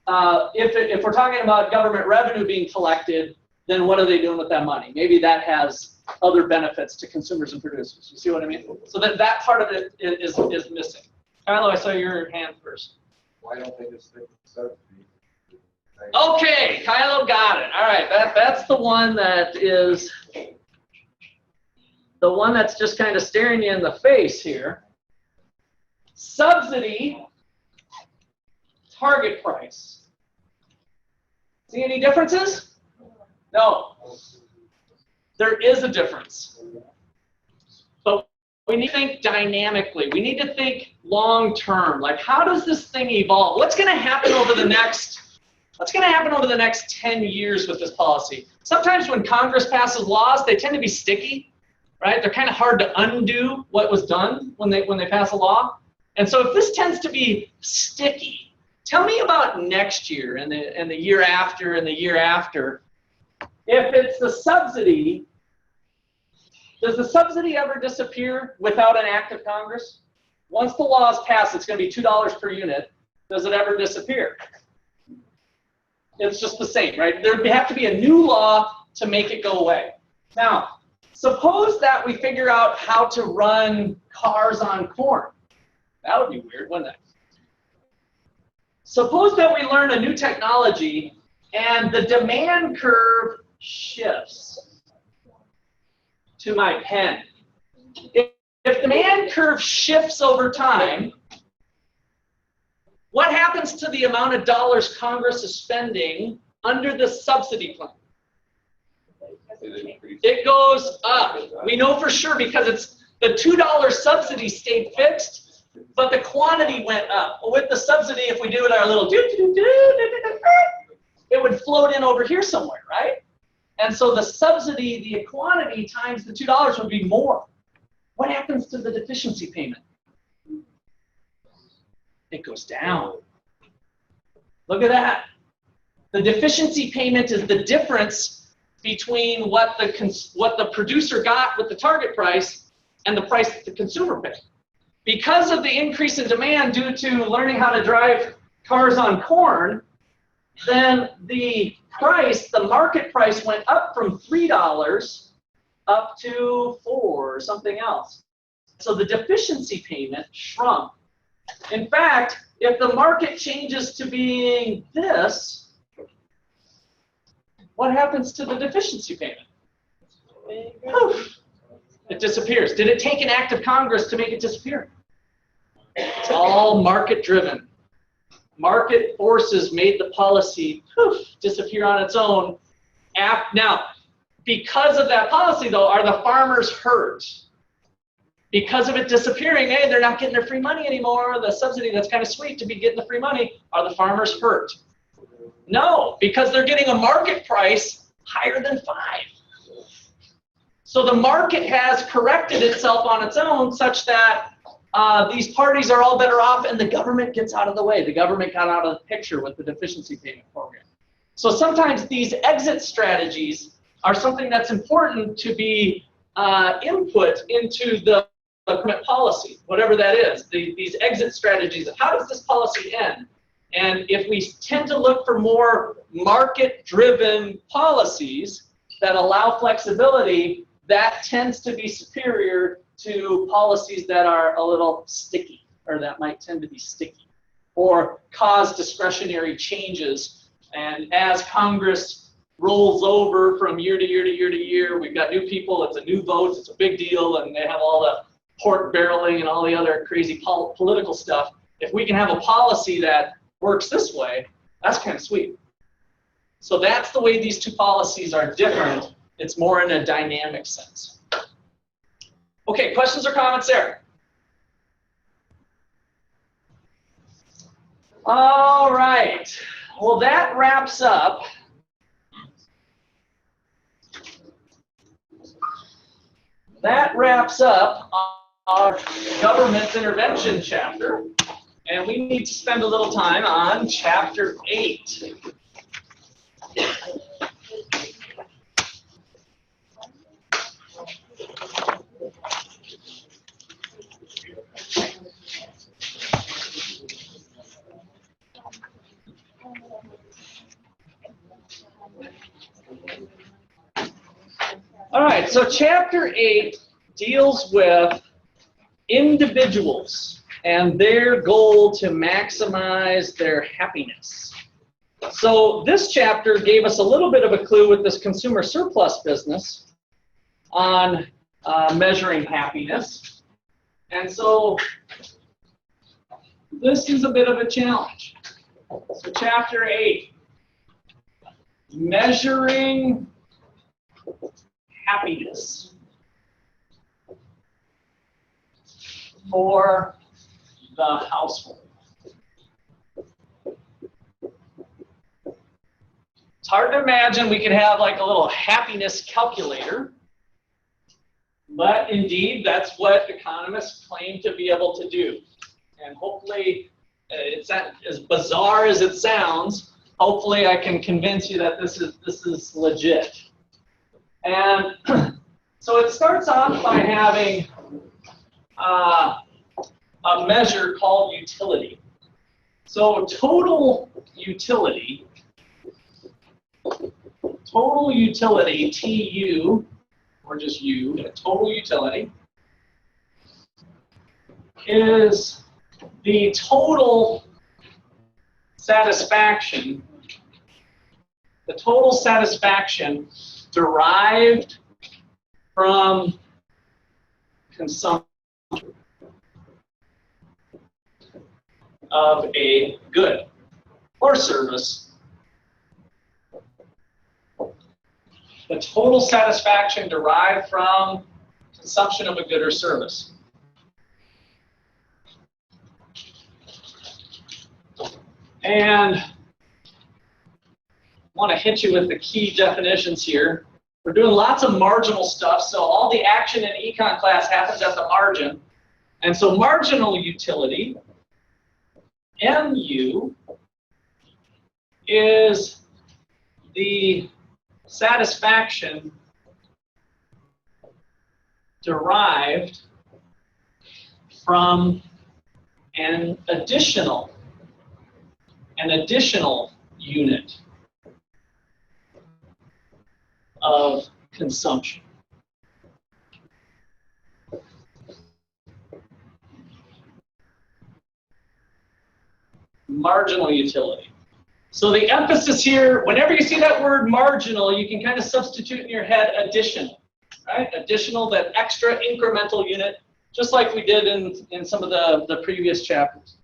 if we're talking about government revenue being collected, then what are they doing with that money? Maybe that has other benefits to consumers and producers. You see what I mean? So that part of it is missing. Kylo, I saw your hand first. Why don't they just think subsidy? Okay, Kylo got it. All right, that's the one that is the one that's just kind of staring you in the face here. Subsidy, target price. See any differences? No. There is a difference. But we need to think dynamically. We need to think long term. Like, how does this thing evolve? What's going to happen over the next 10 years with this policy? Sometimes when Congress passes laws, they tend to be sticky, right? They're kind of hard to undo what was done when they pass a law. And so if this tends to be sticky, tell me about next year and the year after and the year after. If it's the subsidy, does the subsidy ever disappear without an act of Congress? Once the law is passed, it's going to be $2 per unit. Does it ever disappear? It's just the same, right? There would have to be a new law to make it go away. Now, suppose that we figure out how to run cars on corn. That would be weird, wouldn't it? Suppose that we learn a new technology and the demand curve shifts to my pen. If the demand curve shifts over time, what happens to the amount of dollars Congress is spending under the subsidy plan? It goes up. We know for sure because it's the $2 subsidy stayed fixed, but the quantity went up. With the subsidy, if we do it our little it would float in over here somewhere, right? And so the subsidy, the quantity times the $2 would be more. What happens to the deficiency payment? It goes down. Look at that. The deficiency payment is the difference between what the producer got with the target price and the price that the consumer paid. Because of the increase in demand due to learning how to drive cars on corn, then the price, the market price went up from $3 up to $4 or something else. So the deficiency payment shrunk. In fact, if the market changes to being this, what happens to the deficiency payment? Poof, it disappears. Did it take an act of Congress to make it disappear? It's all market driven. Market forces made the policy disappear on its own. Now, because of that policy, though, are the farmers hurt? Because of it disappearing, hey, they're not getting their free money anymore. The subsidy that's kind of sweet to be getting the free money. Are the farmers hurt? No, because they're getting a market price higher than 5. So the market has corrected itself on its own such that these parties are all better off and the government gets out of the way. The government got out of the picture with the deficiency payment program. So sometimes these exit strategies are something that's important to be input into the government policy, whatever that is. These exit strategies, how does this policy end? And if we tend to look for more market-driven policies that allow flexibility, that tends to be superior to policies that are a little sticky, or that might tend to be sticky, or cause discretionary changes. And as Congress rolls over from year to year to year to year, we've got new people, it's a new vote, it's a big deal, and they have all the pork barreling and all the other crazy political stuff. If we can have a policy that works this way, That's kind of sweet. So that's the way these two policies are different. It's more in a dynamic sense. Okay, questions or comments there? All right. Well, that wraps up our government intervention chapter, and we need to spend a little time on chapter 8. All right, so chapter 8 deals with individuals and their goal to maximize their happiness. So this chapter gave us a little bit of a clue with this consumer surplus business on measuring happiness. And so this is a bit of a challenge. So chapter 8, measuring happiness for the household. It's hard to imagine we could have like a little happiness calculator, but indeed that's what economists claim to be able to do. And hopefully, it's not as bizarre as it sounds. Hopefully I can convince you that this is legit. And so it starts off by having a measure called utility. So total utility, TU, or just U, total utility, is the total satisfaction, derived from consumption of a good or service. The total satisfaction derived from consumption of a good or service. And I want to hit you with the key definitions here. We're doing lots of marginal stuff, so all the action in econ class happens at the margin. And so marginal utility, MU, is the satisfaction derived from an additional unit of consumption. Marginal utility. So the emphasis here, whenever you see that word marginal, you can kind of substitute in your head additional, right? Additional, that extra incremental unit, just like we did in some of the previous chapters.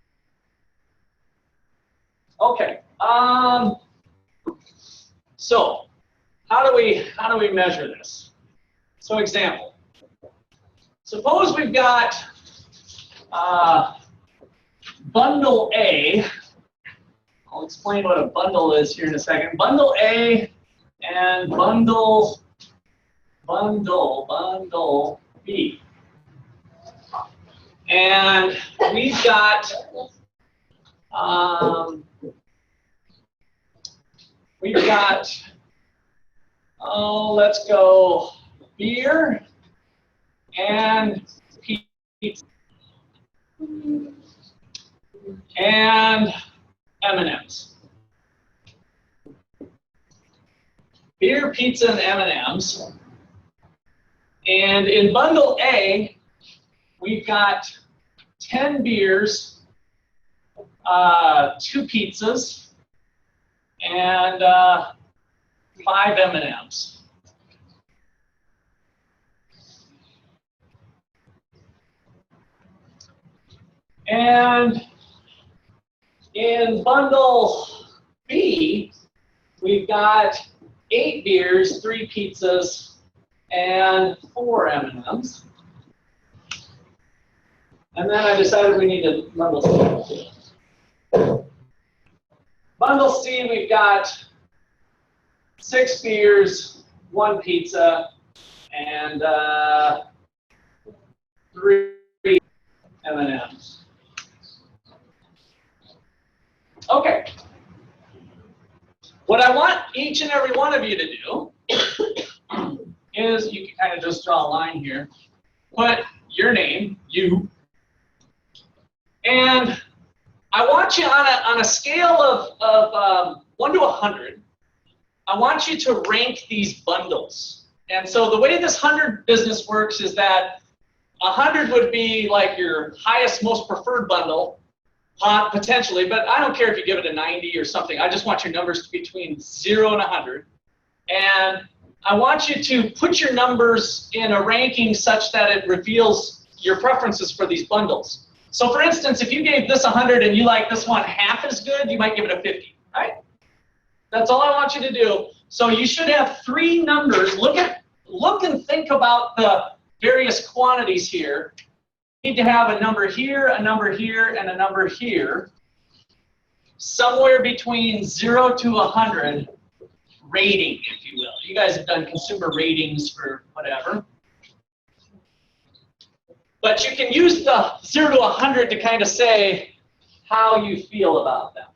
Okay. So how do we measure this? So example. Suppose we've got bundle A. I'll explain what a bundle is here in a second. Bundle A and bundle B. And we've got let's go beer and pizza and M&Ms. Beer, pizza, and M&Ms. And in bundle A, we've got 10 beers, 2 pizzas, and 5 M&Ms. And in bundle B, C, we've got 8 beers, 3 pizzas, and 4 M&Ms. And then I decided we need to bundle C. Bundle C, we've got 6 beers, 1 pizza, and 3 M&Ms. Okay. What I want each and every one of you to do is, you can kind of just draw a line here, put your name, you, and I want you on a scale of 1 to 100, I want you to rank these bundles. And so the way this 100 business works is that 100 would be like your highest, most preferred bundle, potentially, but I don't care if you give it a 90 or something. I just want your numbers to be between 0 and 100. And I want you to put your numbers in a ranking such that it reveals your preferences for these bundles. So for instance, if you gave this 100 and you like this one half as good, you might give it a 50, right? That's all I want you to do. So you should have 3 numbers. Look and think about the various quantities here. You need to have a number here, a number here, and a number here. Somewhere between 0 to 100 rating, if you will. You guys have done consumer ratings for whatever. But you can use the 0 to 100 to kind of say how you feel about them.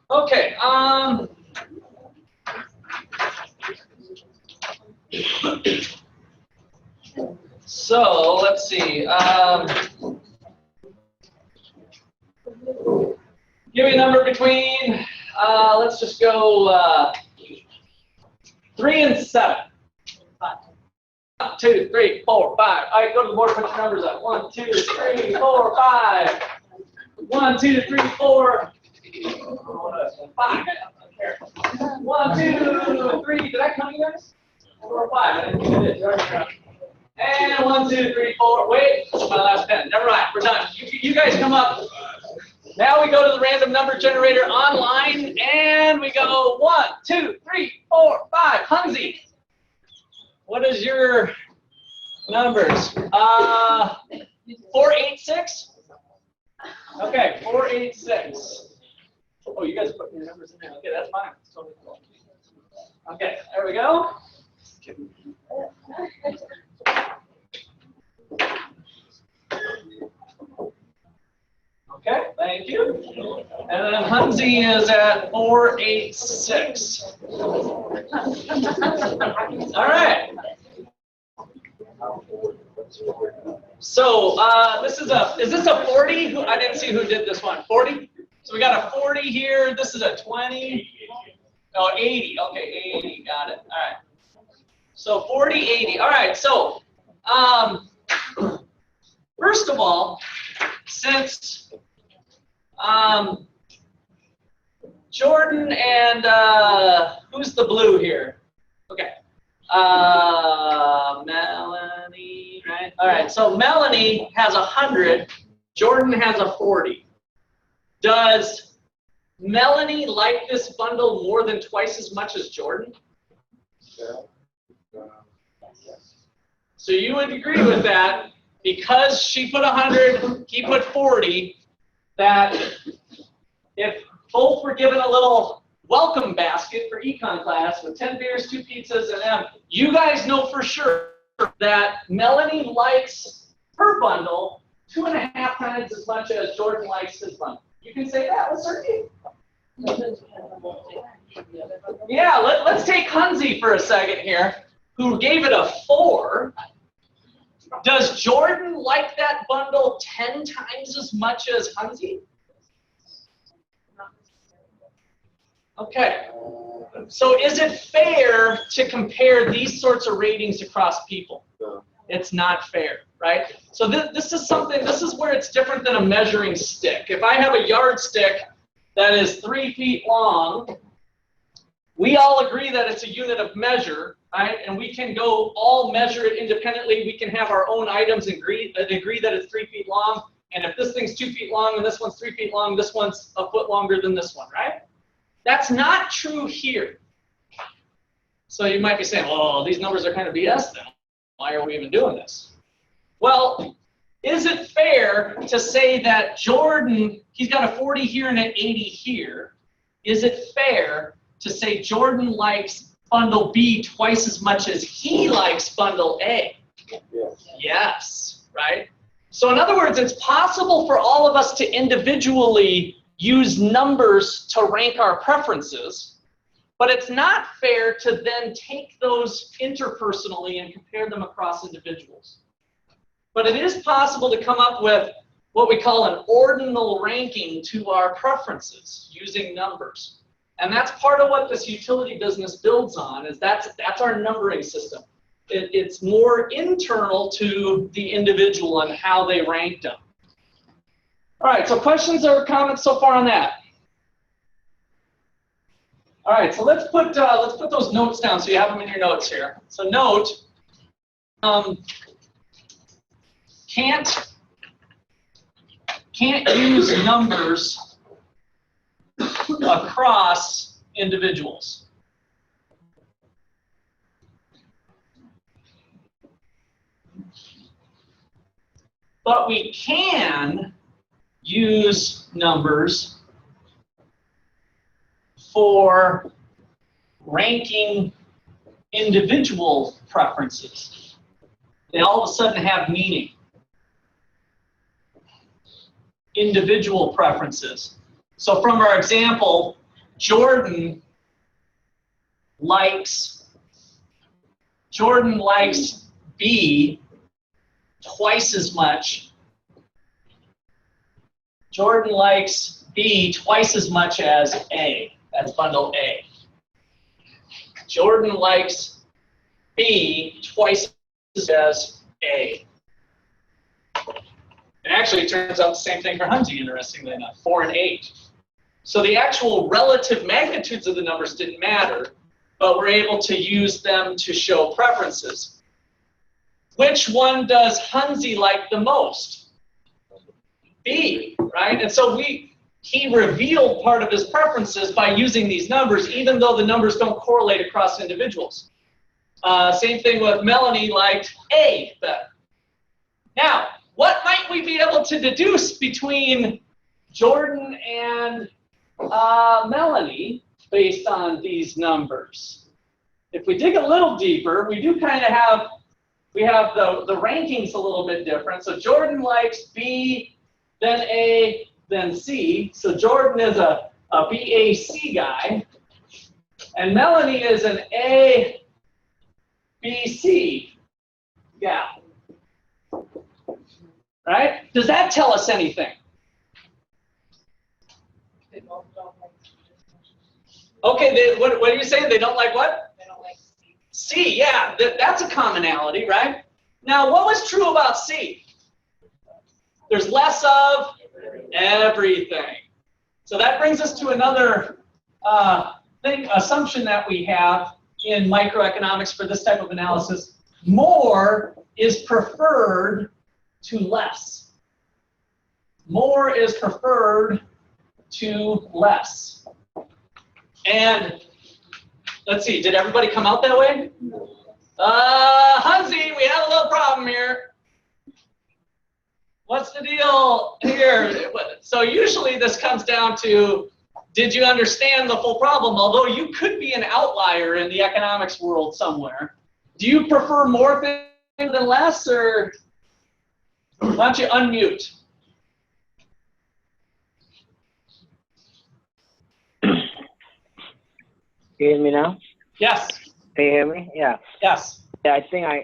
Okay, so let's see. Give me a number between, let's just go 3 and 7. 1, 2, 3, 4, 5. All right, go to the board, put your numbers up. 1, 2, 3, 4, 5. 1, 2, 3, 4. 5. 1, 2, 3. Did I count you guys? 4 or 5. I didn't think I did. And 1, 2, 3, 4. Wait, that's my last pen. Never mind. We're done. You guys come up. Now we go to the random number generator online, and we go 1, 2, 3, 4, 5. Hunzi, what is your numbers? 486. Okay, 486. Oh, you guys put your numbers in there. Okay, that's fine. That's totally cool. Okay, there we go. Okay, thank you. And then Hunzi is at 486. All right. So is this a 40? I didn't see who did this one. 40? So we got a 40 here. This is a 20. Oh, 80. Okay, 80. Got it. All right. So 40, 80. All right. So first of all, since Jordan and who's the blue here? Okay. Melanie, right? All right. So Melanie has 100. Jordan has a 40. Does Melanie like this bundle more than twice as much as Jordan? So you would agree with that because she put 100, he put 40, that if both were given a little welcome basket for econ class with 10 beers, 2 pizzas, and them, you guys know for sure that Melanie likes her bundle 2.5 times as much as Jordan likes his bundle. You can say that with certainty. Yeah, let's take Hunzi for a second here, who gave it a 4. Does Jordan like that bundle 10 times as much as Hunzi? Okay. So is it fair to compare these sorts of ratings across people? It's not fair. right? So this is something, this is where it's different than a measuring stick. If I have a yardstick that is 3 feet long, we all agree that it's a unit of measure, right? And we can go all measure it independently. We can have our own items and agree that it's 3 feet long. And if this thing's 2 feet long and this one's 3 feet long, this one's a foot longer than this one, right? That's not true here. So you might be saying, well, these numbers are kind of BS then. Why are we even doing this? Well, is it fair to say that Jordan, he's got a 40 here and an 80 here? Is it fair to say Jordan likes bundle B twice as much as he likes bundle A? Yes. Yes, right? So in other words, it's possible for all of us to individually use numbers to rank our preferences, but it's not fair to then take those interpersonally and compare them across individuals. But it is possible to come up with what we call an ordinal ranking to our preferences using numbers. And that's part of what this utility business builds on, is that's our numbering system. It's more internal to the individual and how they ranked them. All right, so questions or comments so far on that? All right, so let's put those notes down so you have them in your notes here. So note, can't use numbers across individuals. But we can use numbers for ranking individual preferences. They all of a sudden have meaning. Individual preferences. So from our example, Jordan likes B twice as much. Jordan likes B twice as much as A. That's bundle A. Jordan likes B twice as much as A. And actually, it turns out the same thing for Hunzi, interestingly enough, 4 and 8. So the actual relative magnitudes of the numbers didn't matter, but we're able to use them to show preferences. Which one does Hunzi like the most? B, right? And so he revealed part of his preferences by using these numbers, even though the numbers don't correlate across individuals. Same thing with Melanie liked A better. Now, what might we be able to deduce between Jordan and Melanie based on these numbers? If we dig a little deeper, we do kind of have, we have the rankings a little bit different. So Jordan likes B, then A, then C. So Jordan is a BAC guy, and Melanie is an ABC gal. Right? Does that tell us anything? They both don't like Okay, what are you saying? They don't like what? They don't like C. C, yeah, that's a commonality, right? Now, what was true about C? There's less of everything. So that brings us to another assumption that we have in microeconomics for this type of analysis. More is preferred to less. More is preferred to less. And let's see, did everybody come out that way? Hunzi, we have a little problem here. What's the deal here? So usually this comes down to, did you understand the full problem? Although you could be an outlier in the economics world somewhere. Do you prefer more things than less, or why don't you unmute? Can you hear me now? Yes. Can you hear me? Yeah. Yes. Yeah, I think I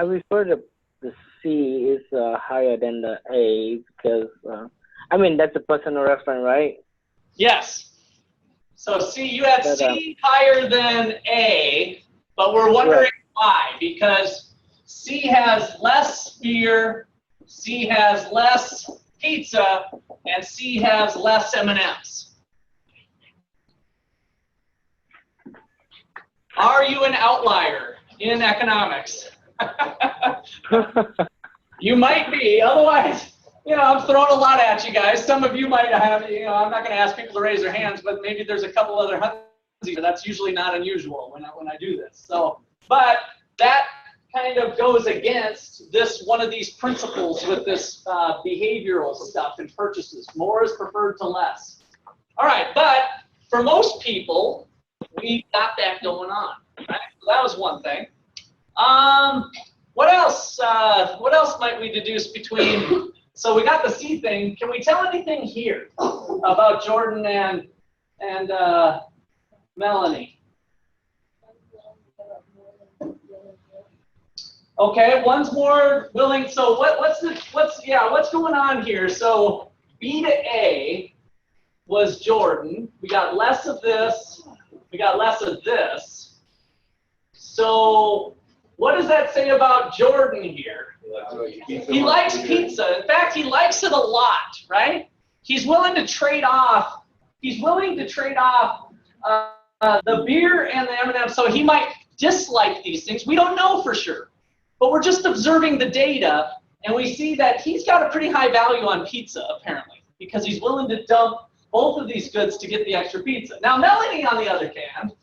refer to the C is higher than the A because I mean that's a personal reference, right? Yes. So C, you had But, C higher than A, but we're wondering why. Because C has less beer, C has less pizza, and C has less M&Ms. Are you an outlier in economics? You might be. Otherwise, I'm throwing a lot at you guys. Some of you might have, I'm not going to ask people to raise their hands, but maybe there's a couple other hundreds. That's usually not unusual when I do this. So, but that kind of goes against one of these principles with this behavioral stuff in purchases. More is preferred to less. All right, but for most people, we got that going on. Right? So that was one thing. What else? What else might we deduce between? So we got the C thing. Can we tell anything here about Jordan and Melanie? Okay, one's more willing. So what's going on here? So B to A was Jordan. We got less of this. We got less of this. So what does that say about Jordan here? He likes pizza. In fact, he likes it a lot, right? He's willing to trade off. He's willing to trade off the beer and the M&M. So he might dislike these things. We don't know for sure, but we're just observing the data, and we see that he's got a pretty high value on pizza apparently, because he's willing to dump both of these goods to get the extra pizza. Now, Melanie, on the other hand,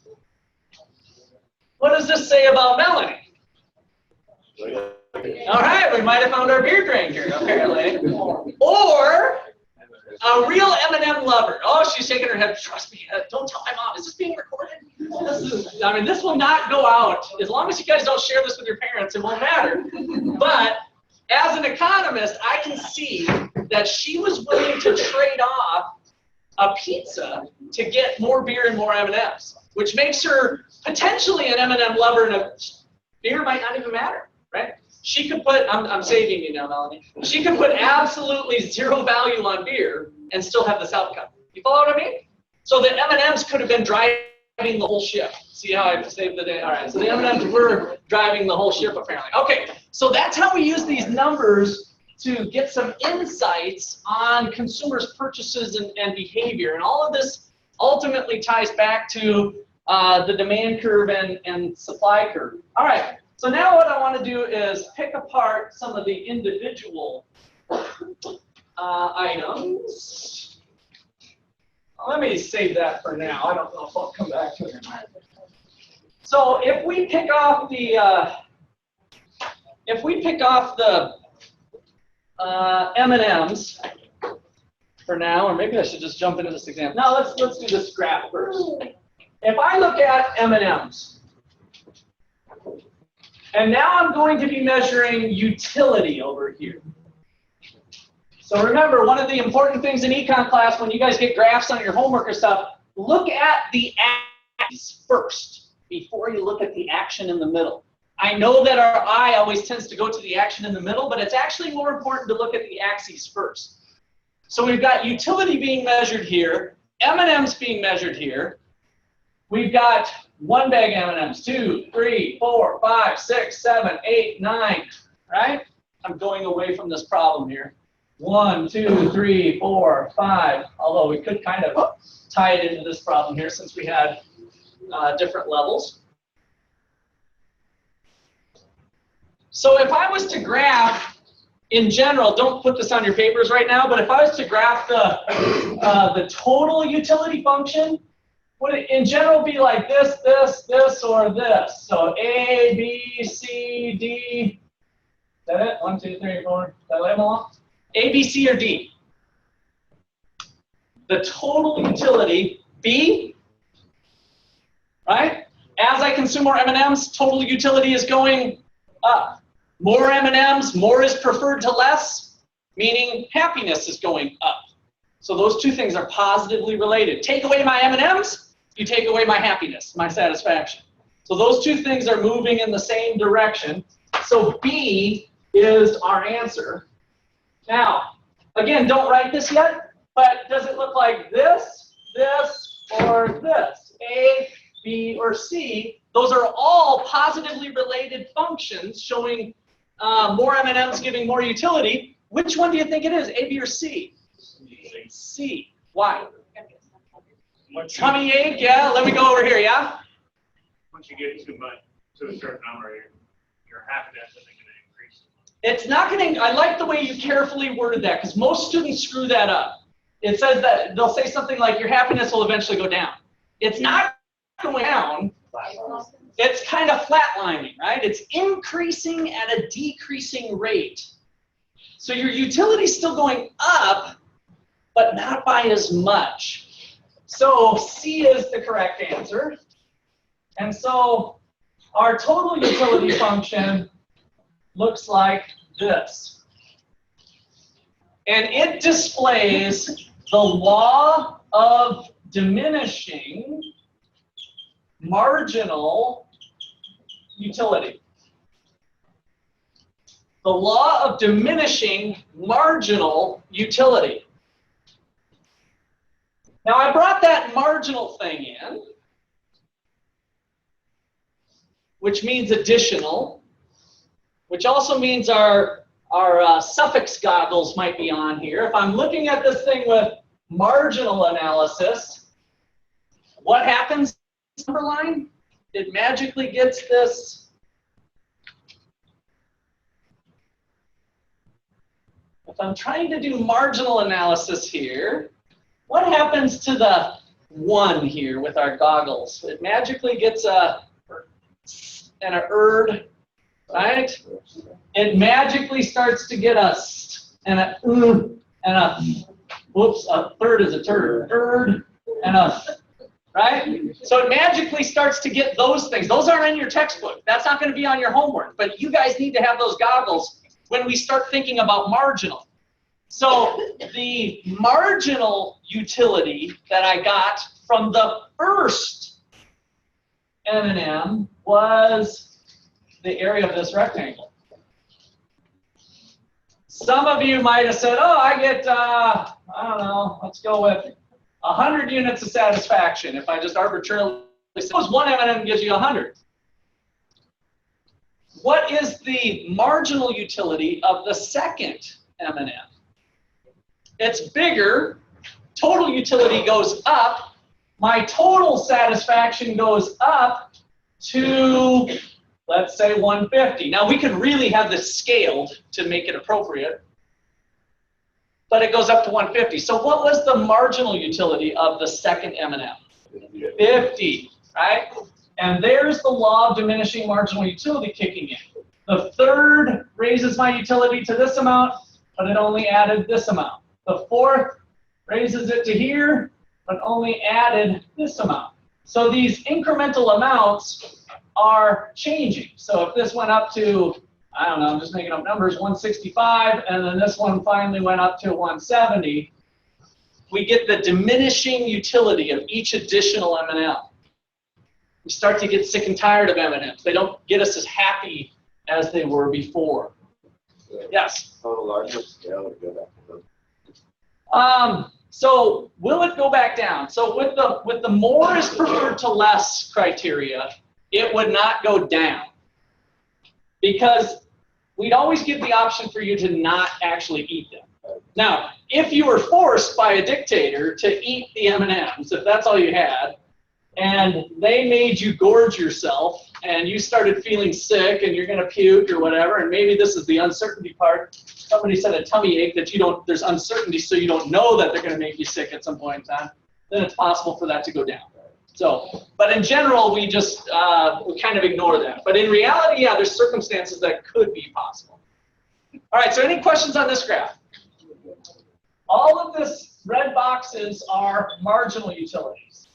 what does this say about Melanie? All right, we might have found our beer drinker, apparently. Or a real M&M lover. Oh, she's shaking her head. Trust me, don't tell my mom. Is this being recorded? This will not go out. As long as you guys don't share this with your parents, it won't matter. But as an economist, I can see that she was willing to trade off a pizza to get more beer and more M&Ms, which makes her potentially an M&M lover, and a beer might not even matter, right? She could put, I'm saving you now, Melanie. She could put absolutely zero value on beer and still have this outcome. You follow what I mean? So the M&Ms could have been driving the whole ship. See how I saved the day? All right, so the M&Ms were driving the whole ship apparently. Okay, so that's how we use these numbers to get some insights on consumers' purchases and behavior. And all of this ultimately ties back to the demand curve and supply curve. All right. So now what I want to do is pick apart some of the individual items. Let me save that for now. I don't know if I'll come back to it. So if we pick off the M&Ms for now, or maybe I should just jump into this example. No, let's do this graph first. If I look at M&Ms. And now I'm going to be measuring utility over here. So remember, one of the important things in econ class, when you guys get graphs on your homework or stuff, look at the axes first before you look at the action in the middle. I know that our eye always tends to go to the action in the middle, but it's actually more important to look at the axes first. So we've got utility being measured here, M&Ms being measured here. We've got one bag M&Ms, 2, 3, 4, 5, 6, 7, 8, 9, right? I'm going away from this problem here. 1, 2, 3, 4, 5, although we could kind of tie it into this problem here since we had different levels. So if I was to graph, in general, don't put this on your papers right now, but if I was to graph the total utility function, would it in general be like this, this, this, or this? So A, B, C, D. Is that it? 1, 2, 3, 4. Did I lay them all? A, B, C, or D? The total utility, B, right? As I consume more M&Ms, total utility is going up. More M&Ms, more is preferred to less, meaning happiness is going up. So those two things are positively related. Take away my M&Ms, you take away my happiness, my satisfaction. So those two things are moving in the same direction. So B is our answer. Now, again, don't write this yet, but does it look like this, this, or this, A, B, or C. Those are all positively related functions showing more M&Ms giving more utility. Which one do you think it is, A, B, or C? C. Why? Tummy ache, yeah. Let me go over here, yeah? Once you get too much, to a certain number, your happiness isn't going to increase. It's not going to, I like the way you carefully worded that, because most students screw that up. It says that, they'll say something like, your happiness will eventually go down. It's not going down. It's kind of flatlining, right? It's increasing at a decreasing rate. So your utility is still going up, but not by as much. So C is the correct answer. And so our total utility function looks like this. And it displays the law of diminishing marginal utility. The law of diminishing marginal utility. Now I brought that marginal thing in, which means additional, which also means our suffix goggles might be on here. If I'm looking at this thing with marginal analysis, what happens? Number line, it magically gets this. If I'm trying to do marginal analysis here, what happens to the 1 here with our goggles? It magically gets a and a erd, right? It magically starts to get a st and a and a whoops, a third is a turd, erd and a right? So it magically starts to get those things. Those aren't in your textbook. That's not going to be on your homework. But you guys need to have those goggles when we start thinking about marginal. So the marginal utility that I got from the first M&M was the area of this rectangle. Some of you might have said, oh, I get, I don't know, let's go with 100 units of satisfaction. If I just arbitrarily, suppose one M&M gives you 100. What is the marginal utility of the second M&M? It's bigger. Total utility goes up. My total satisfaction goes up to, let's say, 150. Now, we could really have this scaled to make it appropriate, but it goes up to 150. So what was the marginal utility of the second M&M? 50, right? And there's the law of diminishing marginal utility kicking in. The third raises my utility to this amount, but it only added this amount. The fourth raises it to here, but only added this amount. So these incremental amounts are changing. So if this went up to, I don't know, I'm just making up numbers, 165, and then this one finally went up to 170, we get the diminishing utility of each additional M&M. We start to get sick and tired of M&Ms. They don't get us as happy as they were before. Yes? Total larger scale would go back to those. So will it go back down? So with the more is preferred to less criteria, it would not go down, because we'd always give the option for you to not actually eat them. Now, if you were forced by a dictator to eat the M&Ms, if that's all you had, and they made you gorge yourself, and you started feeling sick, and you're going to puke or whatever, and maybe this is the uncertainty part. Somebody said a tummy ache that there's uncertainty, so you don't know that they're going to make you sick at some point in time. Then it's possible for that to go down. So, but in general, we just we kind of ignore that. But in reality, yeah, there's circumstances that could be possible. All right. So, any questions on this graph? All of this red boxes are marginal utilities.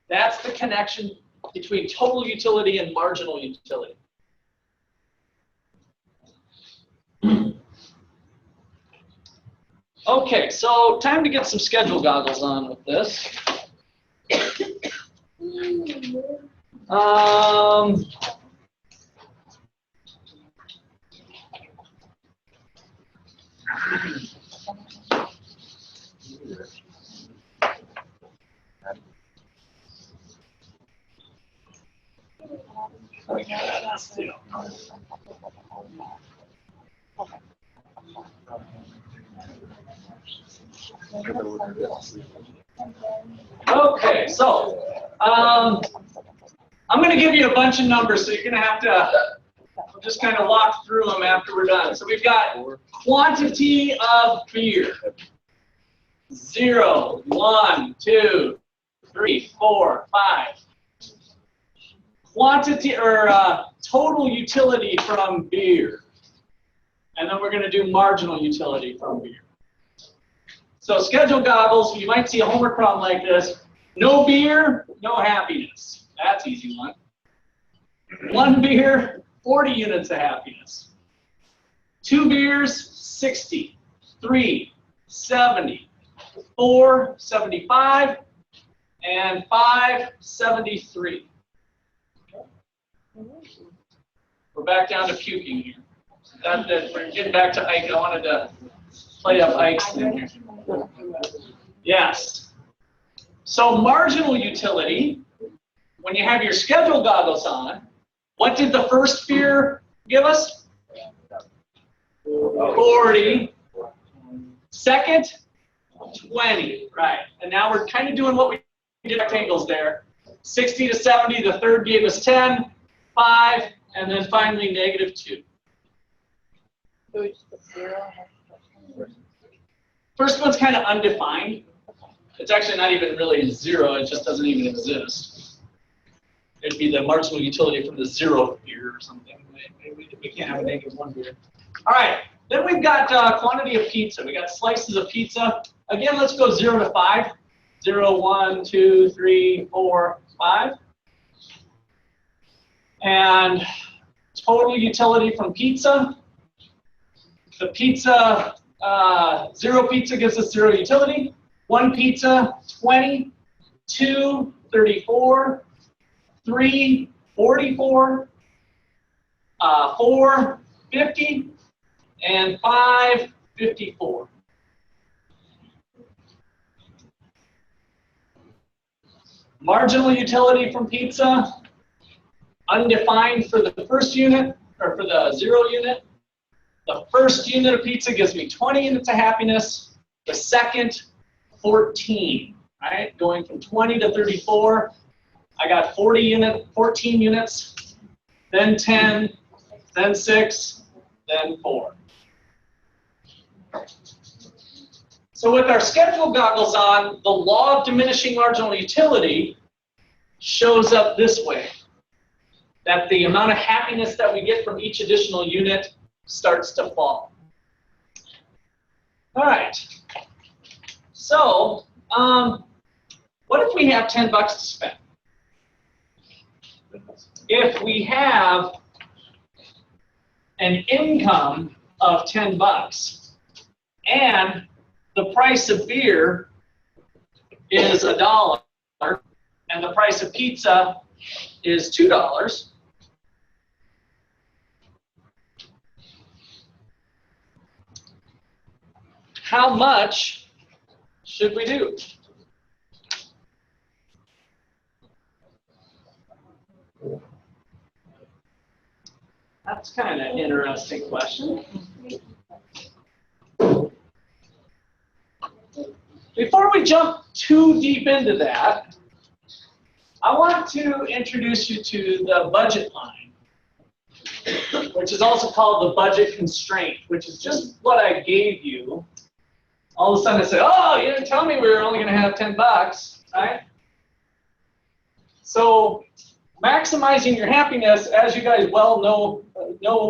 That's the connection between total utility and marginal utility. Okay, so time to get some schedule goggles on with this. Okay, so I'm going to give you a bunch of numbers, so you're going to have to just kind of walk through them after we're done. So we've got quantity of beer. 0, 1, 2, 3, 4, 5. Quantity or total utility from beer. And then we're going to do marginal utility from beer. So schedule goggles, you might see a homework problem like this. No beer, no happiness. That's easy one. 1 beer, 40 units of happiness. 2 beers, 60. 3, 70. 4, 75. And 5, 73. We're back down to puking here. We're getting back to Ike. I wanted to play up Ike's thing here. Yes. So marginal utility, when you have your schedule goggles on, what did the first beer give us? 40. Second, 20. Right. And now we're kind of doing what we did rectangles there. 60 to 70, the third gave us 10, 5, and then finally -2. So we just put 0. First one's kind of undefined. It's actually not even really 0, it just doesn't even exist. It'd be the marginal utility from the 0th beer or something. We can't have a -1 beer. All right, then we've got quantity of pizza. We got slices of pizza. Again, let's go 0 to 5. 0, 1, 2, 3, 4, 5. And total utility from pizza. The pizza, 0 pizza gives us 0 utility. 1 pizza, 20. 2, 34. 3, 44. 4, 50. And 5, 54. Marginal utility from pizza, undefined for the first unit, or for the 0 unit. The first unit of pizza gives me 20 units of happiness. The second, 14, right? Going from 20 to 34, I got 14 units, then 10, then 6, then 4. So with our schedule goggles on, the law of diminishing marginal utility shows up this way, that the amount of happiness that we get from each additional unit starts to fall. All right, so what if we have 10 bucks to spend? If we have an income of 10 bucks and the price of beer is $1 and the price of pizza is $2, how much should we do? That's kind of an interesting question. Before we jump too deep into that, I want to introduce you to the budget line, which is also called the budget constraint, which is just what I gave you. All of a sudden I say, oh, you didn't tell me we were only going to have 10 bucks, right? So maximizing your happiness, as you guys well know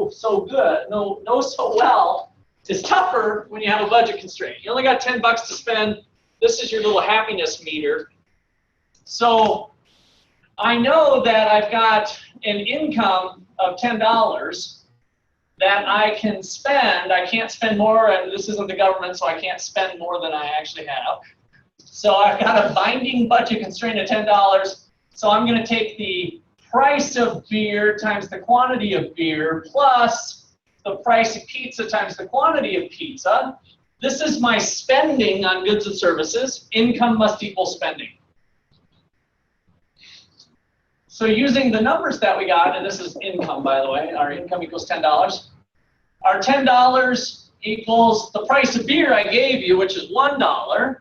so well, is tougher when you have a budget constraint. You only got 10 bucks to spend. This is your little happiness meter. So I know that I've got an income of $10 that I can spend. I can't spend more, and this isn't the government, so I can't spend more than I actually have. So I've got a binding budget constraint of $10. So I'm going to take the price of beer times the quantity of beer plus the price of pizza times the quantity of pizza. This is my spending on goods and services. Income must equal spending. So using the numbers that we got, and this is income, by the way, our income equals $10. Our $10 equals the price of beer I gave you, which is $1,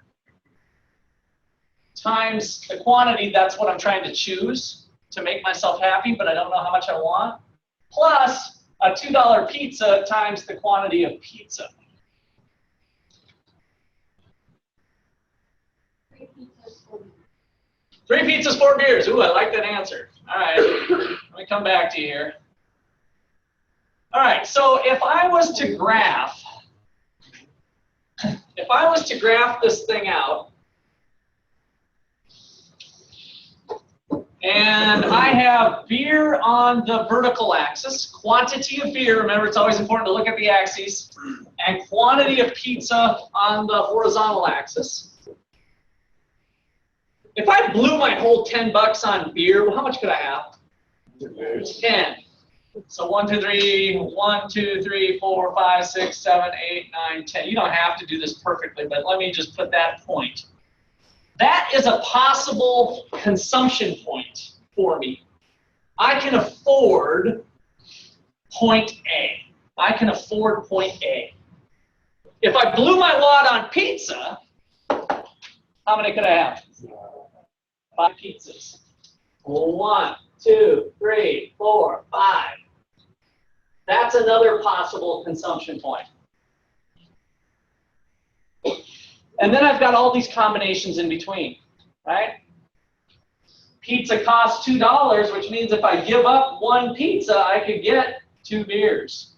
times the quantity, that's what I'm trying to choose to make myself happy, but I don't know how much I want, plus a $2 pizza times the quantity of pizza. 3 pizzas, 4 beers. Ooh, I like that answer. All right, let me come back to you here. All right, so if I was to graph this thing out, and I have beer on the vertical axis, quantity of beer, remember it's always important to look at the axes, and quantity of pizza on the horizontal axis. If I blew my whole $10 on beer, well, how much could I have? 10. So 1, 2, 3, 4, 5, 6, 7, 8, 9, 10. You don't have to do this perfectly, but let me just put that point. That is a possible consumption point for me. I can afford point A. I can afford point A. If I blew my wad on pizza, how many could I have? 5 pizzas. 1, 2, 3, 4, 5. That's another possible consumption point. And then I've got all these combinations in between, right? Pizza costs $2, which means if I give up 1 pizza, I could get 2 beers.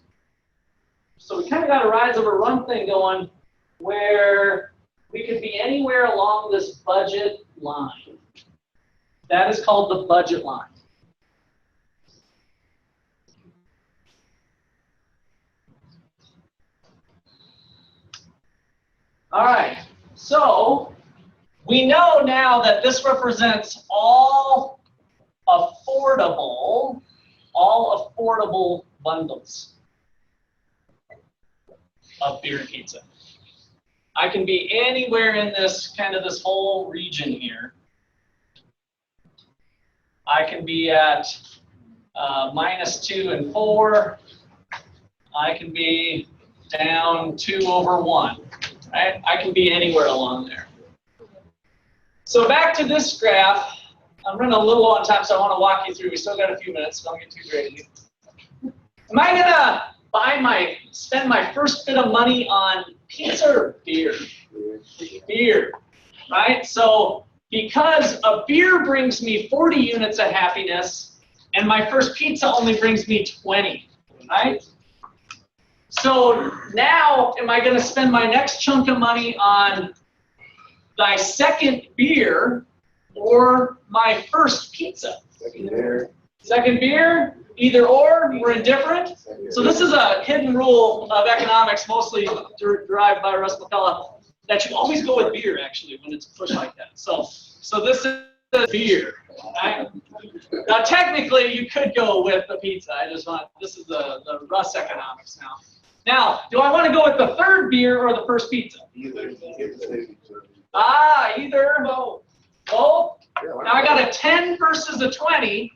So we kind of got a rise over run thing going where we could be anywhere along this budget line. That is called the budget line. All right, so we know now that this represents all affordable bundles of beer and pizza. I can be anywhere in this this whole region here. I can be at -2 and 4. I can be down 2 over 1. Right? I can be anywhere along there. So back to this graph. I'm running a little low on time, so I want to walk you through. We still got a few minutes, so don't get too crazy. Am I gonna spend my first bit of money on pizza or beer? Beer, right? So because a beer brings me 40 units of happiness, and my first pizza only brings me 20, right? So now, am I going to spend my next chunk of money on my second beer or my first pizza? Second beer, either or, we're indifferent. So this is a hidden rule of economics, mostly derived by Russ McCullough, that you always go with beer, actually, when it's pushed like that. So this is beer, right? Now, technically, you could go with the pizza. This is the Russ economics now. Now, do I want to go with the third beer or the first pizza? Either. Either. Both. Now I got a 10 versus a 20.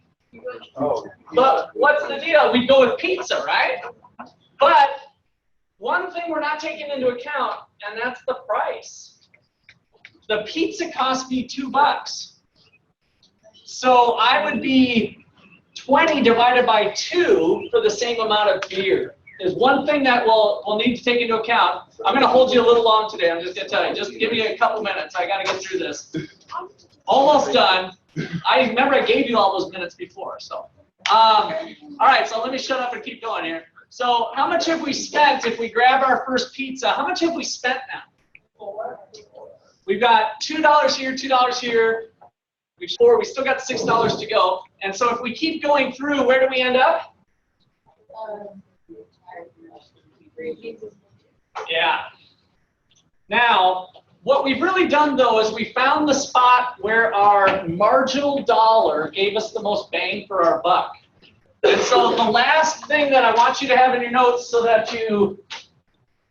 Oh. But what's the deal? We go with pizza, right? But one thing we're not taking into account, and that's the price. The pizza cost me $2. So I would be 20 divided by 2 for the same amount of beer. There's one thing that we'll need to take into account. I'm going to hold you a little long today. I'm just going to tell you. Just give me a couple minutes. I got to get through this. Almost done. I remember I gave you all those minutes before. So, all right. So let me shut up and keep going here. So how much have we spent if we grab our first pizza? How much have we spent now? We've got $2 here, $2 here. We still got $6 to go. And so if we keep going through, where do we end up? 3 pizzas. Yeah. Now, what we've really done, though, is we found the spot where our marginal dollar gave us the most bang for our buck. And so the last thing that I want you to have in your notes so that you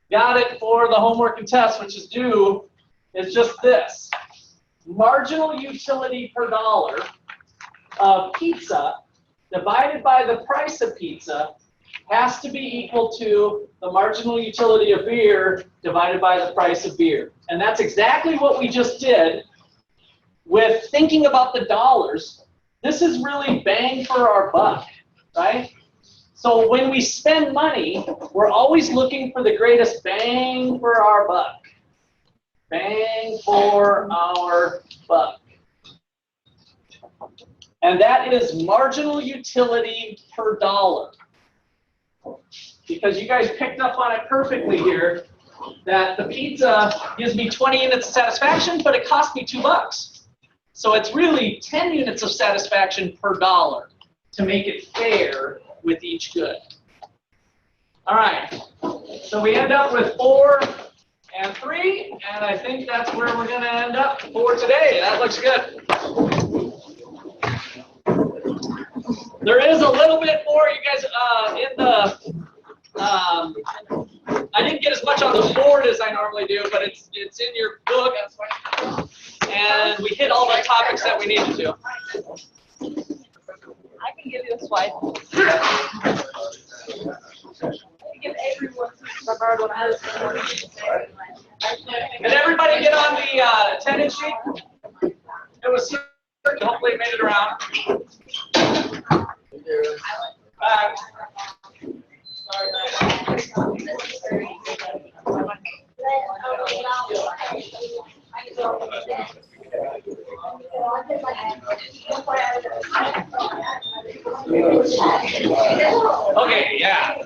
got it for the homework and test, which is due, is just this. Marginal utility per dollar of pizza divided by the price of pizza has to be equal to the marginal utility of beer divided by the price of beer. And that's exactly what we just did with thinking about the dollars. This is really bang for our buck, right? So when we spend money, we're always looking for the greatest bang for our buck. Bang for our buck. And that is marginal utility per dollar. Because you guys picked up on it perfectly here, that the pizza gives me 20 units of satisfaction, but it cost me $2. So it's really 10 units of satisfaction per dollar to make it fair with each good. All right, so we end up with 4 and 3, and I think that's where we're going to end up for today. That looks good. There is a little bit more, you guys, in the, I didn't get as much on the board as I normally do, but it's in your book, and we hit all the topics that we needed to. I can give you a swipe. Give everyone the bird when I was Did everybody get on the attendance sheet? It was certain, hopefully it made it around. Okay, yeah.